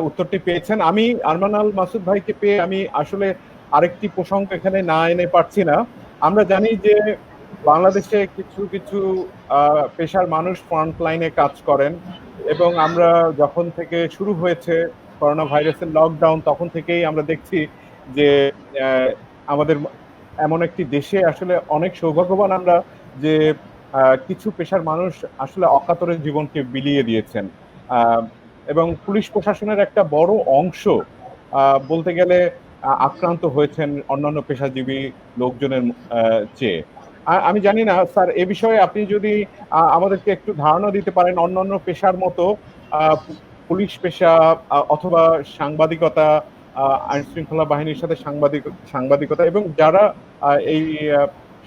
Speaker 1: উত্তরটি পেয়েছেন। আমি আরমান আল মাসুদ ভাইকে পেয়ে আমি আসলে আরেকটি প্রসঙ্গ এখানে না এনে পারছি না। আমরা জানি যে বাংলাদেশে কিছু কিছু পেশার মানুষ ফ্রন্ট লাইনে কাজ করেন, এবং আমরা যখন থেকে শুরু হয়েছে করোনা ভাইরাসের লকডাউন, তখন থেকেই আমরা দেখছি যে আমাদের এমন একটি দেশে আসলে অনেক সৌভাগ্যবান আমরা যে কিছু পেশার মানুষ আসলে অকাতরে জীবনকে বিলিয়ে দিয়েছেন, এবং পুলিশ প্রশাসনের একটা বড় অংশ বলতে গেলে আক্রান্ত হয়েছেন অন্যান্য পেশাজীবী লোকজনের চেয়ে। আমি জানি না স্যার, এ বিষয়ে আপনি যদি আমাদেরকে একটু ধারণা দিতে পারেন, অন্যান্য পেশার মতো পুলিশ পেশা অথবা সাংবাদিকতা, আইন শৃঙ্খলা বাহিনীর সাথে সাংবাদিকতা এবং যারা এই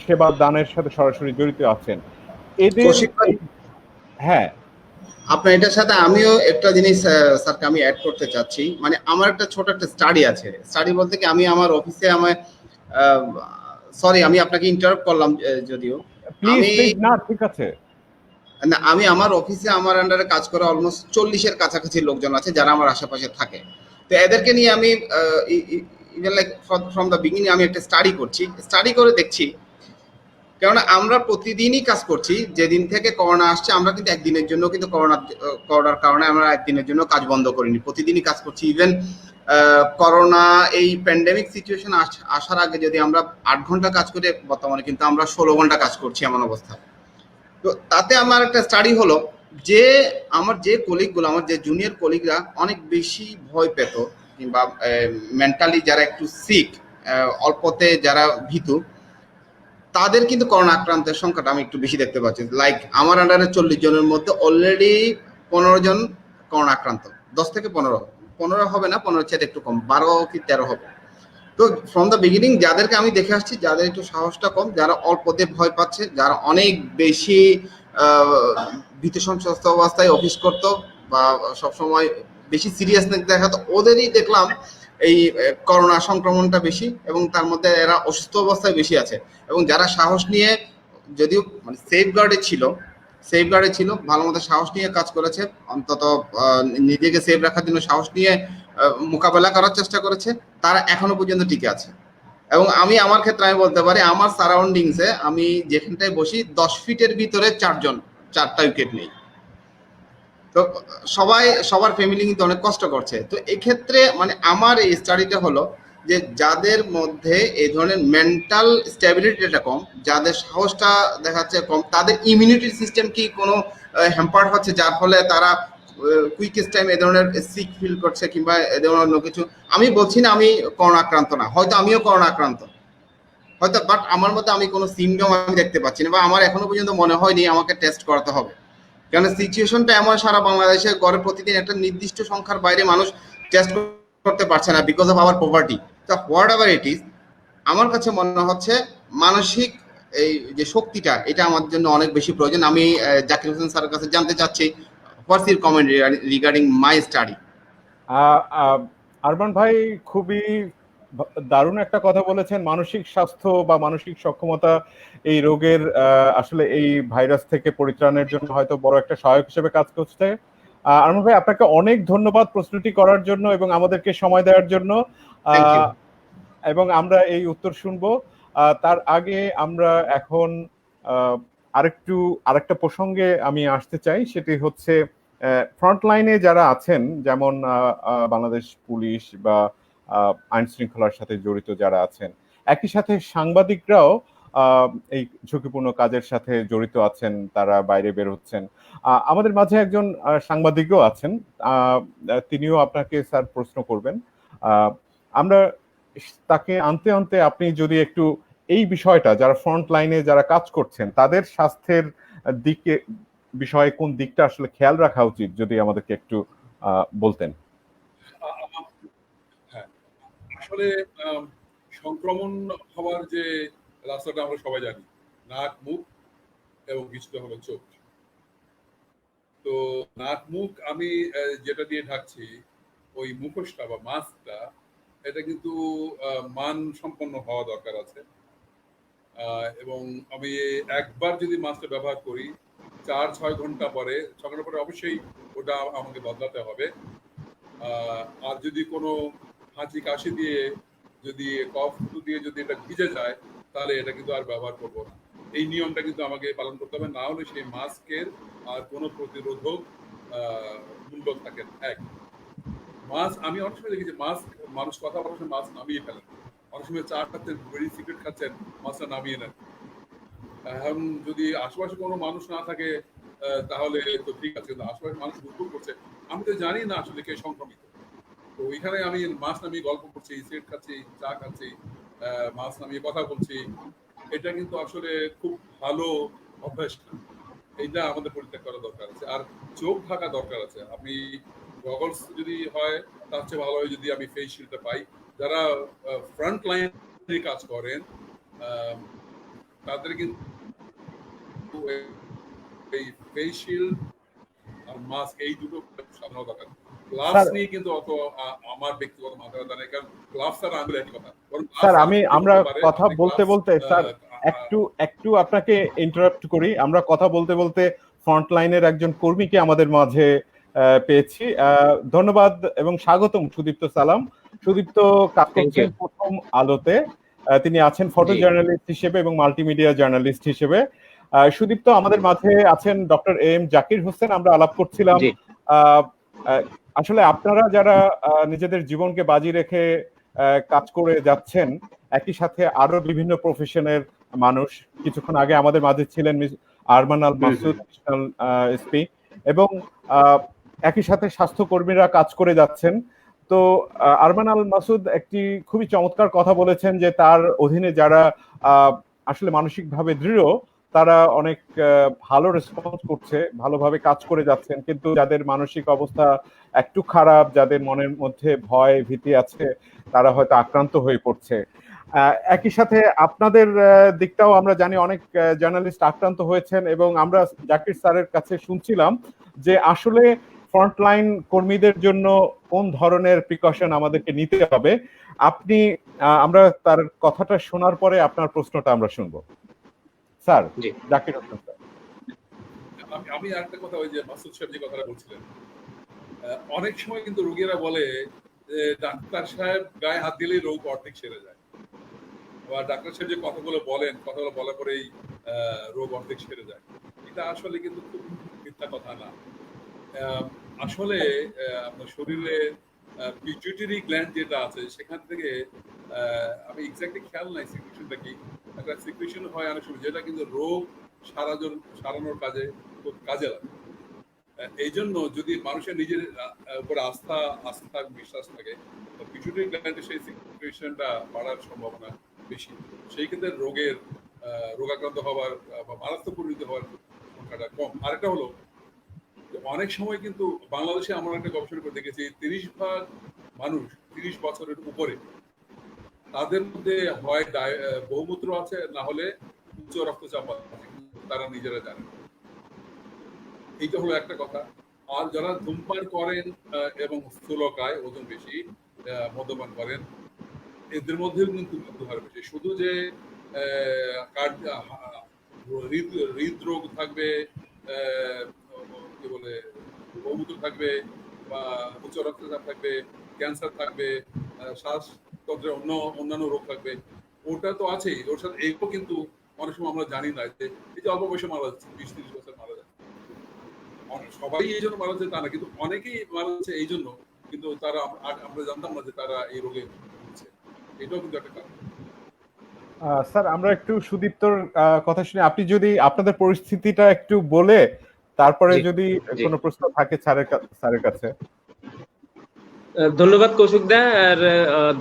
Speaker 1: সেবা দানের সাথে সরাসরি জড়িত আছেন, এদের, হ্যাঁ,
Speaker 3: আপনার এটার সাথে আমিও একটা জিনিস স্যারকে আমি অ্যাড করতে চাচ্ছি। মানে আমার একটা ছোট একটা স্টাডি আছে। স্টাডি বলতে কি, আমি আমার অফিসে সরি আমি আপনাকে ইন্টারাপ্ট করলাম যদিও,
Speaker 1: না ঠিক আছে,
Speaker 3: না আমি আমার অফিসে আমার আন্ডারে কাজ করে অলমোস্ট 40-এর কাছাকাছি লোকজন আছে যারা আমার আশেপাশে থাকে। তো এদেরকে নিয়ে আমি even like from the beginning আমি একটা স্টাডি করে দেখছি, কেননা আমরা প্রতিদিনই কাজ করছি। যেদিন থেকে করোনা আসছে আমরা কিন্তু একদিনের জন্য কিন্তু করোনার কারণে আমরা একদিনের জন্য কাজ বন্ধ করিনি, প্রতিদিনই কাজ করছি। ইভেন করোনা এই প্যান্ডেমিক সিচুয়েশন আসার আগে যদি আমরা 8 ঘন্টা কাজ করে, বর্তমানে কিন্তু আমরা 16 ঘন্টা কাজ করছি এমন অবস্থা। তো তাতে আমার একটা স্টাডি হলো যে আমার যে কলিগগুলো, আমার যে জুনিয়র কলিগরা অনেক বেশি ভয় পেত, কিংবা মেন্টালি যারা একটু সিক, অল্পতে যারা ভীতু, তাদের কিন্তু করোনা আক্রান্তের সংখ্যাটা আমি একটু বেশি দেখতে পাচ্ছি। লাইক আমার আন্ডারে 40 জনের মধ্যে অলরেডি 15 জন করোনা আক্রান্ত। 10 থেকে 15 হবে না, 15 চেয়ে একটু কম, 12 কি 13 হবে। তো ফ্রম দ্য বিগিনিং যাদেরকে আমি দেখে আসছি, যাদের একটু সাহসটা কম, যারা অল্পতে ভয় পাচ্ছে, যারা অনেক বেশি ভীত সন্ত্রস্ত অবস্থায় অফিস করতো বা সবসময় বেশি সিরিয়াসনেস দেখাতো, ওদেরই দেখলাম এই করোনা সংক্রমণটা বেশি, এবং তার মধ্যে এরা অসুস্থ অবস্থায় বেশি আছে। এবং যারা সাহস নিয়ে, যদিও মানে সেফগার্ডে ছিল, ভালো মতো সাহস নিয়ে কাজ করেছে, অন্তত নিজেকে সেফ রাখার জন্য সাহস নিয়ে মোকাবেলা করার চেষ্টা করেছে, তারা এখনো পর্যন্ত টিকে আছে। এবং আমি আমার ক্ষেত্রে আমি বলতে পারি, আমার সারাউন্ডিংসে আমি যেখানটায় বসি 10 ফিটের ভিতরে 4টা উইকেট নেই। তো সবার ফ্যামিলি কিন্তু অনেক কষ্ট করছে। তো এক্ষেত্রে মানে আমার এই স্টাডিটা হলো যে যাদের মধ্যে এই ধরনের মেন্টাল স্টেবিলিটিটা কম, যাদের সাহসটা দেখাচ্ছে কম, তাদের ইমিউনিটি সিস্টেম কি কোনো হ্যাম্পার হচ্ছে, যার ফলে তারা কুইকেস্ট টাইম এ ধরনের সিক ফিল করছে কিংবা এ ধরনের অন্য কিছু। আমি বলছি না আমি করোনা আক্রান্ত না, হয়তো আমিও করোনা আক্রান্ত, হয়তো, বাট আমার মধ্যে আমি কোনো সিমটম আমি দেখতে পাচ্ছি না, বা আমার এখনো পর্যন্ত মনে হয়নি আমাকে টেস্ট করাতে হবে। কারণ সিচুয়েশনটা এমন, সারা বাংলাদেশে গড়ে প্রতিদিন একটা নির্দিষ্ট সংখ্যার বাইরে মানুষ টেস্ট করতে পারছে না বিকজ অফ আওয়ার পভার্টি। তো হোয়াট এভার ইট ইজ, আমার কাছে মনে হচ্ছে মানসিক এই যে শক্তিটা, এটা আমার জন্য অনেক বেশি প্রয়োজন। আমি জাকির হোসেন স্যারের কাছে জানতে চাচ্ছি, what's your comment regarding my study.
Speaker 1: Arman ভাই খুবই দারুণ একটা কথা বলেছেন। মানসিক স্বাস্থ্য বা মানসিক সক্ষমতা এই রোগের আসলে এই ভাইরাস থেকে পরিত্রাণের জন্য হয়তো বড় একটা সহায়ক হিসেবে কাজ করছে। আরমান ভাই, আপনাকে অনেক ধন্যবাদ প্রশ্নটি করার জন্য এবং আমাদেরকে সময় দেওয়ার জন্য।
Speaker 3: Thank you.
Speaker 1: এবং আমরা এই উত্তর শুনবো। তার আগে আমরা এখন আরেকটা প্রসঙ্গে আমি আসতে চাই, সেটি হচ্ছে ফ্রন্ট লাইনে যারা আছেন, যেমন বাংলাদেশ পুলিশ বা আইন শৃঙ্খলার সাথে জড়িত যারা আছেন, একই সাথে সাংবাদিকরাও এই ঝুঁকিপূর্ণ কাজের সাথে জড়িত আছেন, তারা বাইরে বের হচ্ছেন। আমাদের মাঝে একজন সাংবাদিকও আছেন, তিনিও আপনাকে স্যার প্রশ্ন করবেন। আমরা তাকে আনতে আনতে আপনি যদি একটু এই বিষয়টা, যারা ফ্রন্ট লাইনে যারা কাজ করছেন তাদের স্বাস্থ্যের দিকে বিষয়ে কোন দিকটা আসলে খেয়াল রাখা উচিত, যদি আমাদেরকে একটু বলতেন।
Speaker 2: হ্যাঁ, আসলে সংক্রমণ হওয়ার যে রাস্তাটা আমরা সবাই জানি, নাক, মুখ এবং কিছুটা হলো চোখ। তো নাক মুখ আমি যেটা দিয়ে ঢাকছি, ওই মুখোশটা বা মাস্কটা, এটা কিন্তু মান সম্পন্ন হওয়া দরকার আছে। এবং আমি একবার যদি মাস্কটা ব্যবহার করি, 4-6 ঘন্টা পরে, 6 ঘন্টা পরে অবশ্যই ওটা আমাকে বদলাতে হবে। আর যদি কোনো হাঁচি কাশি দিয়ে, যদি কফ দিয়ে যদি এটা ভিজে যায়, তাহলে এটা কিন্তু আর ব্যবহার করব না। এই নিয়মটা কিন্তু আমাকে পালন করতে হবে, না হলে সেই মাস্কের আর কোনো প্রতিরোধক মূল্য থাকে না। এক, মাস্ক আমি অনেক সময় দেখি যে মাস্ক, মানুষ কথা বলার সময় মাস্ক নামিয়ে ফেলেন। অনেক সময় চা খাচ্ছেন, বিড়ি সিগারেট খাচ্ছেন, মাস্কটা নামিয়ে নেন। এখন যদি আশেপাশে কোনো মানুষ না থাকে তাহলে তো ঠিক আছে, কিন্তু আশেপাশে মানুষ ঘুরঘুর করছে, আমি তো জানি না আসলে কে সংক্রমিত। তো ওইখানে আমি মাছ নামিয়ে গল্প করছি, সিগারেট খাচ্ছি, চা খাচ্ছি, মাছ নামিয়ে কথা বলছি, এটা কিন্তু আসলে খুব ভালো অভ্যাস না। এইটা আমাদের পরিত্যাগ করা দরকার আছে। আর চোখ ঢাকা দরকার আছে। আমি গগলস যদি হয়, তার চেয়ে ভালো হয় যদি আমি ফেস শিল্ডটা পাই। যারা ফ্রন্ট লাইনে কাজ করেন তাদের কিন্তু এই ফেস শিল্ড আর মাস্ক, এই দুটো সাধারণ দরকার। গ্লাভস নিয়ে কিন্তু অত আমার ব্যক্তিগত মাথা ব্যথা নেই, কারণ গ্লাভস আর আঙুল একই কথা।
Speaker 1: স্যার, আমরা কথা বলতে বলতে স্যার একটু আপনাকে ইন্টারাপ্ট করি। আমরা কথা বলতে বলতে ফ্রন্ট লাইনের একজন কর্মীকে আমাদের মাঝে পেয়েছি। ধন্যবাদ এবং স্বাগতম সুদীপ্ত সালাম। সুদীপ্ত কাজ করছেন প্রথম আলোতে, তিনি আছেন ফটো জার্নালিস্ট হিসেবে এবং মাল্টিমিডিয়া জার্নালিস্ট হিসেবে। সুদীপ্ত, আমাদের মাঝে আছেন ডক্টর এম জাকির হোসেন। আমরা আলাপ করছিলাম আসলে আপনারা যারা নিজেদের জীবনকে বাজি রেখে কাজ করে যাচ্ছেন, একই সাথে আরো বিভিন্ন প্রফেশনের মানুষ। কিছুক্ষণ আগে আমাদের মাঝে ছিলেন আরমান আল মাসুদ, এসপি, এবং একই সাথে স্বাস্থ্যকর্মীরা কাজ করে যাচ্ছেন। তো আরমান আল মাসুদ একটি খুবই চমৎকার কথা বলেছেন যে তার অধীনে যারা আসলে মানসিকভাবে দৃঢ়, তারা অনেক ভালো রেসপন্স করছে, ভালোভাবে কাজ করে যাচ্ছেন, কিন্তু যাদের মানসিক অবস্থা একটু খারাপ, যাদের মনের মধ্যে ভয় ভীতি আছে, তারা হয়তো আক্রান্ত হয়ে পড়ছে। একই সাথে আপনাদের দিকটাও আমরা জানি, অনেক জার্নালিস্ট আক্রান্ত হয়েছেন, এবং আমরা জাকির স্যারের কাছে শুনছিলাম যে আসলে ফ্রন্টলাইন কর্মীদের জন্য কোন ধরনের প্রিকশন আমাদেরকে নিতে হবে। আমরা তার কথাটা শোনার পরে আপনার প্রশ্নটা আমরা শুনবো। Sir, Zakir Hossain sir.
Speaker 2: আমি আরেকটা কথা, ওই যে মাসুদ সাহেব যে কথাটা বলছিলেন, অনেক সময় কিন্তু রোগীরা বলে যে ডাক্তার সাহেব গায়ে হাত দিলেই রোগ অর্ধেক সেরে যায়, বা ডাক্তার সাহেব যে কথাগুলো বলার পরেই রোগ অর্ধেক সেরে যায়। এটা আসলে কিন্তু খুব মিথ্যা কথা না। আসলে আপনার শরীরে পিটুইটারি গ্ল্যান্ড যেটা আছে, সেখান থেকে আমি এক্স্যাক্টলি খেয়াল নাই সিকুয়েশনটা কি, একটা সিকুয়েশন হয় অনেক সময় যেটা কিন্তু রোগ সারানোর কাজে খুব কাজে লাগে। এই জন্য যদি মানুষের নিজের উপরে আস্থা বিশ্বাস থাকে, পিটুইটারি গ্ল্যান্ডে সেই সিকুয়েশনটা বাড়ার সম্ভাবনা বেশি। সেই ক্ষেত্রে রোগাক্রান্ত হওয়ার বা মারাত্মক পরিণত হওয়ার সংখ্যাটা কম। আরেকটা হলো অনেক সময় কিন্তু বাংলাদেশে আমরা একটা গবেষণা করে দেখেছি 30% মানুষ 30 বছরের উপরে তাদের মধ্যে হয় বহুমূত্র আছে, না হলে উচ্চ রক্তচাপ আছে, তারা নিজেরা জানে। এইটা হলো একটা কথা। আর যারা ধূমপান করেন এবং স্থূলকায়, ওজন বেশি, মদ্যপান করেন, এদের মধ্যেও কিন্তু মৃত্যু হার বেশি। শুধু যে হৃদরোগ থাকবে, কি বলে, বহুমূত্র থাকবে, বা উচ্চ রক্তচাপ থাকবে, ক্যান্সার থাকবে, শ্বাসতন্ত্রের অন্যান্য রোগ থাকবে, ওটা তো আছেই। ওর সাথে এইগুলো কিন্তু অনেক সময় আমরা জানি না যে এই যে অল্প বয়সে মারা যাচ্ছে, 20-30 বছর মারা যাচ্ছে। সবাই এই জন্য মারা যাচ্ছে তা না, কিন্তু অনেকেই মারা যাচ্ছে এই জন্য, কিন্তু তারা আমরা জানতাম না যে তারা এই রোগে ভুগছে। এটাও কিন্তু একটা কারণ।
Speaker 1: স্যার, আমরা একটু সুদীপ্তর কথা শুনি। আপনি যদি আপনাদের পরিস্থিতিটা একটু বলে তারপরে যদি কোনো প্রশ্ন থাকে স্যারের কাছে।
Speaker 4: ধন্যবাদ কৌশিকদা, আর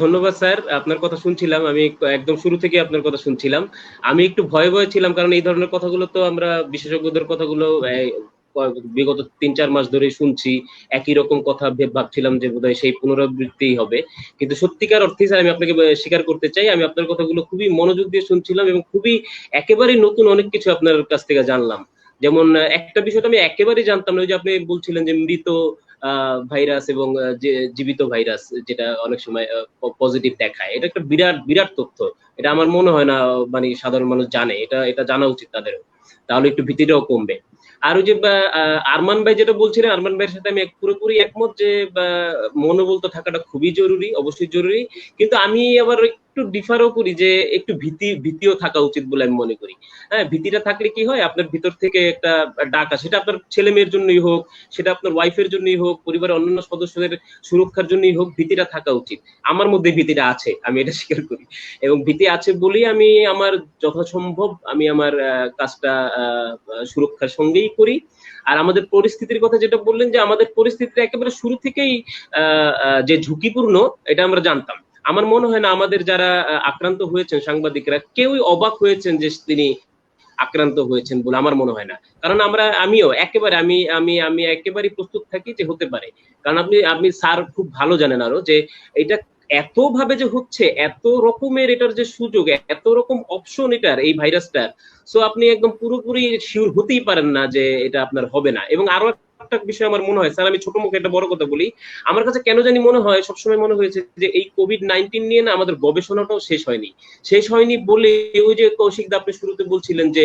Speaker 4: ধন্যবাদ স্যার। আপনার কথা শুনছিলাম, আমি একদম শুরু থেকে আপনার কথা শুনছিলাম। আমি একটু ভয়ে ছিলাম, কারণ এই ধরনের কথাগুলো তো আমরা বিশেষজ্ঞদের কথাগুলো বিগত 3-4 মাস ধরে শুনছি। একই রকম কথা ভাবছিলাম যে বোধহয় সেই পুনরাবৃত্তি হবে, কিন্তু সত্যিকার অর্থে স্যার আমি আপনাকে স্বীকার করতে চাই, আমি আপনার কথাগুলো খুবই মনোযোগ দিয়ে শুনছিলাম এবং খুবই একেবারে নতুন অনেক কিছু আপনার কাছ থেকে জানলাম। যেমন একটা বিষয় আমি একেবারেই জানতাম না, ওই যে আপনি বলছিলেন যে মৃত ভাইরাস এবং জীবিত ভাইরাস যেটা অনেক সময় পজিটিভ দেখায়, এটা একটা বিরাট বিরাট তথ্য। এটা আমার মনে হয় না মানে সাধারণ মানুষ জানে, এটা জানা উচিত তাদেরও, তাহলে একটু ভীতিটাও কমবে। আর ওই যে আরমান ভাই যেটা বলছিলেন, আরমান ভাইয়ের সাথে আমি পুরোপুরি একমত যে মনোবল তো থাকাটা খুবই জরুরি, অবশ্যই জরুরি, কিন্তু আমি আবার একটু ডিফারও করি যে একটু ভীতিও থাকা উচিত বলে আমি মনে করি। হ্যাঁ, ভীতিটা থাকলে কি হয়, আপনার ভিতর থেকে একটা ডাক আসে, সেটা আপনার ছেলে মেয়ের জন্যই হোক, সেটা আপনার ওয়াইফের জন্যই হোক, পরিবারের অন্যান্য সদস্যদের সুরক্ষার জন্যই হোক, ভীতিটা থাকা উচিত। আমার মধ্যে ভীতিটা আছে, আমি এটা স্বীকার করি, এবং ভীতি আছে বলেই আমি আমার যথাসম্ভব আমি আমার কাজটা সুরক্ষার সঙ্গেই করি। আর আমাদের পরিস্থিতির কথা যেটা বললেন, যে আমাদের পরিস্থিতিটা একেবারে শুরু থেকেই যে ঝুঁকিপূর্ণ, এটা আমরা জানতাম। আমার মনে হয় না আমাদের যারা আক্রান্ত হয়েছেন সাংবাদিকরা কেউই অবাক হয়েছেন যে তিনি আক্রান্ত হয়েছেন বলে আমার মনে হয় না, কারণ আমিও একেবারে আমি একেবারেই প্রস্তুত থাকি যে হতে পারে। কারণ আপনি স্যার খুব ভালো জানেন আরো যে এটা এত ভাবে যে হচ্ছে, এত রকমের এটার যে সুযোগ, এত রকম অপশন এটার, এই ভাইরাসটার, সো আপনি একদম পুরোপুরি শিওর হতেই পারেন না যে এটা আপনার হবে না। এবং আরো একটা বিষয় আমার মনে হয় স্যার, আমি ছোট মুখে একটা বড় কথা বলি, আমার কাছে কেন জানি মনে হয়, সবসময় মনে হয়েছে যে এই কোভিড-19 নিয়ে না আমাদের গবেষণাটাও শেষ হয়নি বলে ওই যে কৌশিকদা আপনি শুরুতে বলছিলেন যে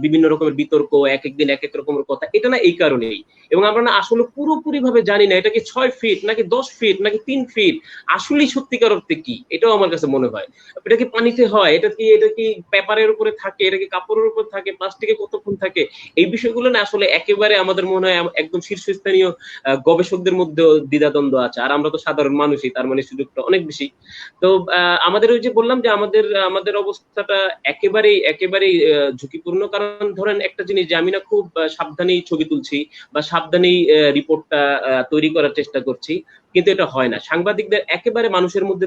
Speaker 4: বিভিন্ন রকমের বিতর্ক, এক একদিন এক এক রকমের কথা, এটা না এই কারণেই। এবং আমরা না আসলে পুরোপুরি ভাবে জানি না এটা কি 6 ফিট নাকি 10 ফিট নাকি 3 ফিট, আসলেই সত্যিকার অর্থে কি, এটাও আমার কাছে মনে হয়। এটা কি পানিতে হয়, এটা কি পেপারের উপরে থাকে, এটা কি কাপড়ের উপর থাকে, প্লাস্টিকে কতক্ষণ থাকে, এই বিষয়গুলো না আসলে একেবারে আমাদের মনে হয় একদম শীর্ষস্থানীয় গবেষকদের মধ্যে দ্বিধাদ্বন্দ্ব আছে, আর আমরা তো সাধারণ মানুষই, তার মানে সুযোগটা অনেক বেশি। তো আমাদের ওই যে বললাম যে আমাদের অবস্থাটা একেবারেই ঝুঁকিপূর্ণ। কারণ ধরেন একটা জিনিস, যে আমি না খুব সাবধানেই ছবি তুলছি বা সাবধানেই রিপোর্টটা তৈরি করার চেষ্টা করছি, কিন্তু এটা হয় না। সাংবাদিকদের একেবারে মানুষের মধ্যে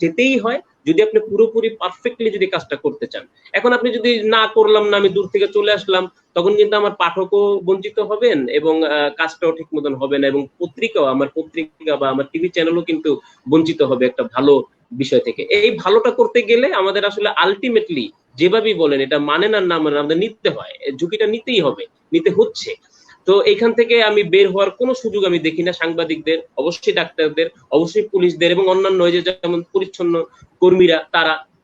Speaker 4: যেতেই হয় যদি আপনি পুরোপুরি পারফেক্টলি যদি কাজটা করতে চান। এখন আপনি যদি না করলাম না, আমি দূর থেকে চলে আসলাম, তখন কিন্তু আমার পাঠকও বঞ্চিত হবেন এবং কাজটাও ঠিক মতন হবে না, এবং আমার পত্রিকা বা আমার টিভি চ্যানেলও কিন্তু বঞ্চিত হবে একটা ভালো বিষয় থেকে। এই ভালোটা করতে গেলে আমাদের আসলে আলটিমেটলি যেভাবেই বলেন, এটা মানেন আর না মানেন, আমাদের নিতে হয়, ঝুঁকিটা নিতেই হবে, নিতে হচ্ছে। তো এখান থেকে আমি বের হওয়ার কোনো সুযোগ আমি দেখি না সাংবাদিকদের, অবশ্যই ডাক্তারদের, অবশ্যই পুলিশদের এবং অন্যান্য যে যেমন পরিচ্ছন্ন কর্মীরা,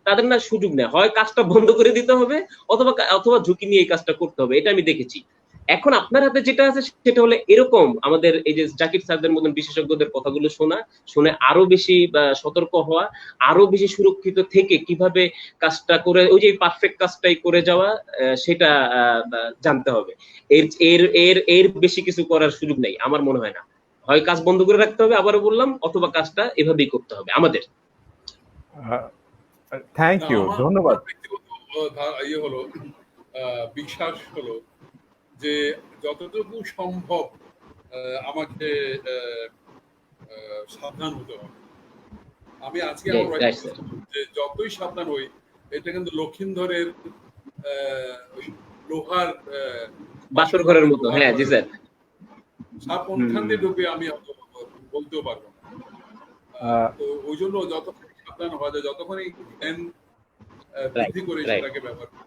Speaker 4: তাদের না সুযোগ নেই, হয় কাজটা বন্ধ করে দিতে হবে অথবা ঝুঁকি নিয়ে এই কাজটা করতে হবে, এটা আমি দেখেছি। এখন আপনার হাতে যেটা আছে সেটা হলো এরকম আমাদের এই যে জাকির স্যারদের মতন বিশেষজ্ঞদের কথাগুলো শুনে আরো বেশি সতর্ক হওয়া, আরো বেশি সুরক্ষিত থেকে কিভাবে কাজটা করে ওই যে পারফেক্ট কাজটাই করে যাওয়া, সেটা জানতে হবে। এর বেশি কিছু করার সুযোগ নেই আমার মনে হয় না। হয় কাজ বন্ধ করে রাখতে হবে, আবারও বললাম, অথবা কাজটা এভাবেই করতে হবে আমাদের।
Speaker 1: থ্যাংক
Speaker 2: না,
Speaker 1: ইউ,
Speaker 2: আমার
Speaker 1: ধন্যবাদ।
Speaker 2: ব্যক্তিগত ইয়ে হলো, বিশ্বাস হলো যে যতটুকু সম্ভব আমাকে সাবধান হতে হবে। আমি আজকে আমার ওয়াইফকে
Speaker 4: রাইট স্যার।
Speaker 2: বলছিলাম যে যতই সাবধান হই, এটা কিন্তু লক্ষিন্দরের ওই লোহার
Speaker 4: বাসর
Speaker 2: বাসর
Speaker 4: ঘরের
Speaker 2: ঘরে
Speaker 4: মতো,
Speaker 2: লোহার
Speaker 4: হ্যাঁ জি
Speaker 2: ঘরে
Speaker 4: স্যার।
Speaker 2: সাপ কোনখান দিয়ে ঢুকবে আমি অত বলতেও পারবো না।
Speaker 1: আহ,
Speaker 2: তো ওই জন্য যতক্ষণ সাবধান হওয়া যায়, যতক্ষণই জ্ঞান
Speaker 4: রাইট
Speaker 2: বৃদ্ধি করে
Speaker 4: রাইট
Speaker 2: সেটাকে ব্যবহার করা।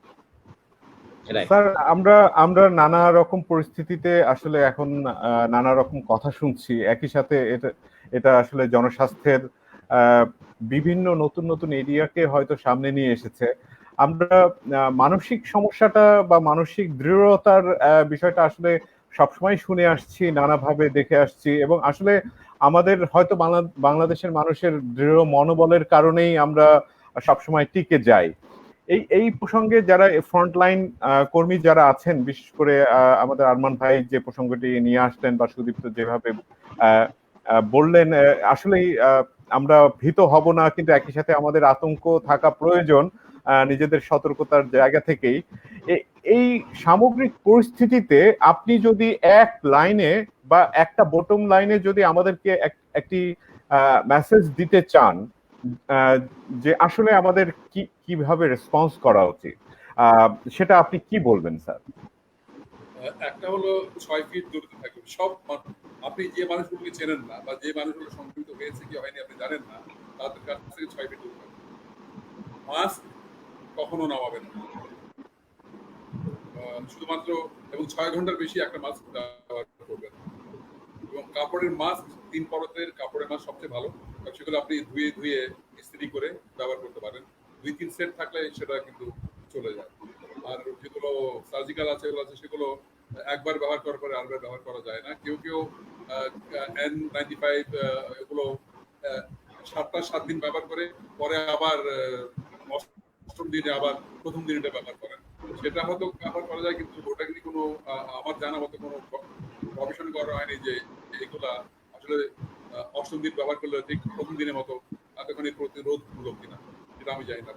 Speaker 4: রাইট।
Speaker 1: স্যার, আমরা আমরা নানা রকম পরিস্থিতিতে আসলে এখন নানা রকম কথা শুনছি, একই সাথে এটা এটা আসলে জনস্বাস্থ্যের আহ, বিভিন্ন নতুন নতুন এরিয়াকে হয়তো সামনে নিয়ে এসেছে। আমরা মানসিক সমস্যাটা বা মানসিক দৃঢ়তার বিষয়টা আসলে সবসময় শুনে আসছি, নানাভাবে দেখে আসছি, এবং আসলে আমাদের হয়তো বাংলাদেশের মানুষের দৃঢ় মনোবলের কারণেই আমরা সবসময় টিকে যাই। এই এই প্রসঙ্গে যারা ফ্রন্টলাইন কর্মী যারা আছেন, বিশেষ করে আমাদের আরমান ভাই যে প্রসঙ্গটি নিয়ে আসলেন বা সুদীপ্ত যেভাবে বললেন, আসলেই আমরা ভীত হব না, কিন্তু একই সাথে আমাদের আতঙ্ক থাকা প্রয়োজন নিজেদের সতর্কতার জায়গা থেকেই। এই সামগ্রিক পরিস্থিতিতে আপনি যদি এক লাইনে বা একটা বটম লাইনে যদি আমাদেরকে একটি মেসেজ দিতে চান যে আসলে আমাদের কিভাবে রেসপন্স করা উচিত, সেটা আপনি কি বলবেন স্যার?
Speaker 2: একটা হলো 6 ফিট দূরত্বে থাকবে সব আপনি যে মানুষগুলোকে চেনেন না বা যে মানুষগুলো সংক্রমিত হয়েছে কি হয়নি আপনি জানেন না, তাদের কাছ থেকে 6 ফিট দূরে থাকবেন। মাস্ক কখনো নামাবেন না, শুধুমাত্র, এবং 6 ঘন্টার বেশি একটা মাস্ক ব্যবহার করবেন। এবং কাপড়ের মাস্ক 3 পরতের কাপড়ের মাস্ক সবচেয়ে ভালো, কারণ সেগুলো আপনি ধুয়ে ধুয়ে ইস্ত্রি করে ব্যবহার করতে পারেন। 2-3 সেট থাকলে সেটা কিন্তু চলে যায়। আর যেগুলো সার্জিক্যাল আছে সেগুলো একবার ব্যবহার করার পরে আরেকবার ব্যবহার করা যায় না। কেউ কেউ N95 এগুলো 7 দিন ব্যবহার করে, পরে আবার অষ্টম দিনে আবার প্রথম দিন এটা ব্যবহার করেন। সেটা হয়তো ব্যবহার করা যায়, কিন্তু ওটা কিন্তু কোনো আমার জানা মতো কোনো গবেষণা করা হয়নি যে এগুলা আসলে অষ্টম দিন ব্যবহার করলে ঠিক প্রথম দিনের মতো এতখানি প্রতিরোধমূলক কিনা, সেটা আমি জানি না।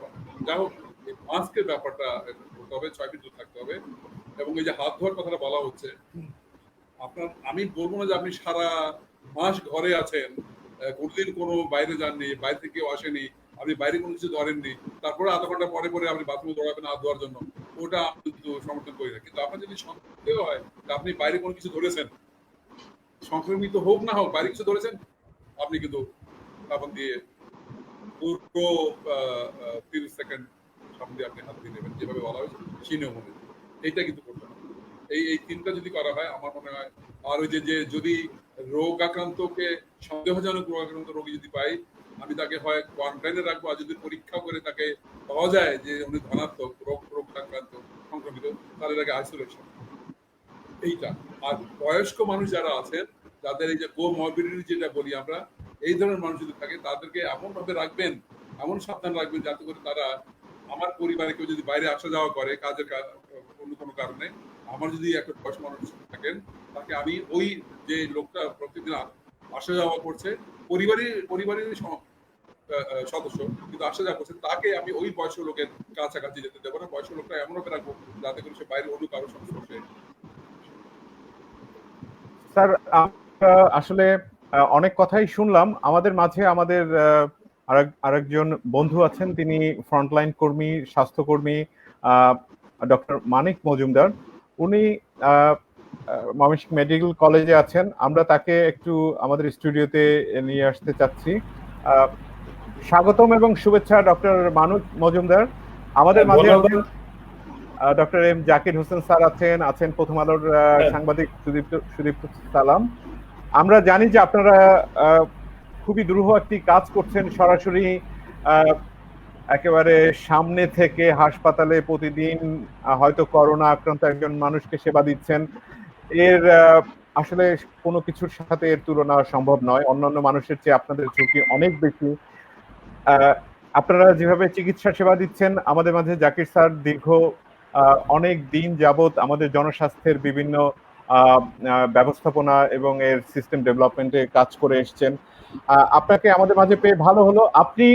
Speaker 2: যাই হোক, এই মাস্কের ব্যাপারটা করতে হবে, 6 ফিট দূর থাকতে হবে। এবং এই যে হাত ধোয়ার কথাটা বলা হচ্ছে, আমি বলবো না যে আপনি সারা মাস ঘরে আছেন, কোনদিন কোনো বাইরে যাননি, বাইরে থেকে কেউ আসেনি, আপনি বাইরে কোনো কিছু ধরেননি, তারপরে আধা ঘন্টা পরে পরে আপনি বাথরুমে দৌড়াবেন হাত ধোয়ার জন্য, ওটা আমি কিন্তু সমর্থন করি না। কিন্তু আপনার যদি সন্দেহ হয় যে আপনি বাইরে কোনো কিছু ধরেছেন, সংক্রমিত হোক না হোক, বাইরে কিছু ধরেছেন, আপনি কিন্তু সাবান দিয়ে পুরো 30 সেকেন্ড সাবান দিয়ে আপনি হাত দিয়ে নেবেন, যেভাবে বলা হয়েছে সেই নিয়ম অনুযায়ী। এইটা কিন্তু করতে হবে। এই তিনটা যদি করা হয় আমার মনে হয়। আর ওই যে যদি রোগ আক্রান্তকে, সন্দেহজনক রোগ আক্রান্ত রোগী যদি পাই, আমি তাকে হয় কোয়ারেন্টাইনে রাখবো, আর যদি পরীক্ষা করে তাকে পাওয়া যায় যে উনি ধনাত্মক রোগ আক্রান্ত সংক্রমিত, তাহলে তাকে আইসোলেশন। এইটা। আর বয়স্ক মানুষ যারা আছেন, যাদের এই যে কোমরবিডিটি যেটা বলি আমরা, এই ধরনের মানুষ যদি থাকে তাদেরকে এমন ভাবে রাখবেন, এমন সাবধান রাখবেন যাতে করে তারা, আমার পরিবারে কেউ যদি বাইরে আসা যাওয়া করে কাজের অন্য কোনো কারণে, আমার যদি একটা বয়স্ক মানুষ থাকেন, তাকে আমি ওই যে লোকটা প্রত্যেকদিন আসা যাওয়া করছে, পরিবারের সদস্য কিন্তু আসা যাওয়া করছে, তাকে আমি ওই বয়স্ক লোকের কাছাকাছি যেতে দেবো না। বয়স্ক লোকটা এমন ভাবে রাখবো যাতে করে সে বাইরে অন্য কারোর সংস্পর্শে।
Speaker 1: স্যার, আমরা আসলে অনেক কথাই শুনলাম। আমাদের মাঝে আমাদের আরেকজন বন্ধু আছেন, তিনি ফ্রন্টলাইন কর্মী, স্বাস্থ্যকর্মী, ডক্টর মানিক মজুমদার। উনি ময়মনসিংহ মেডিকেল কলেজে আছেন। আমরা তাকে একটু আমাদের স্টুডিওতে নিয়ে আসতে চাচ্ছি। স্বাগতম এবং শুভেচ্ছা ডক্টর মানিক মজুমদার। আমাদের মাঝে আছেন doctor M Zakir Hossain sir, আছেন প্রথম আলোর সাংবাদিক সুদীপ্ত সালাম। আমরা জানি যে আপনারা খুবই দুরূহ একটি কাজ করছেন, সরাসরি একেবারে সামনে থেকে হাসপাতালে প্রতিদিন হয়তো করোনা আক্রান্ত একজন মানুষকে সেবা দিচ্ছেন। এর আসলে কোনো কিছুর সাথে এর তুলনা সম্ভব নয়। অন্যান্য মানুষের চেয়ে আপনাদের ঝুঁকি অনেক বেশি। আপনারা যেভাবে চিকিৎসা সেবা দিচ্ছেন, আমাদের মাঝে জাকির স্যার দীর্ঘ অনেক দিন যাবত আমাদের জনস্বাস্থ্যের বিভিন্ন ব্যবস্থাপনা এবং এর সিস্টেম ডেভেলপমেন্টে কাজ করে এসছেন। আপনাকে আমাদের মাঝে পেয়ে ভালো হলো। আপনি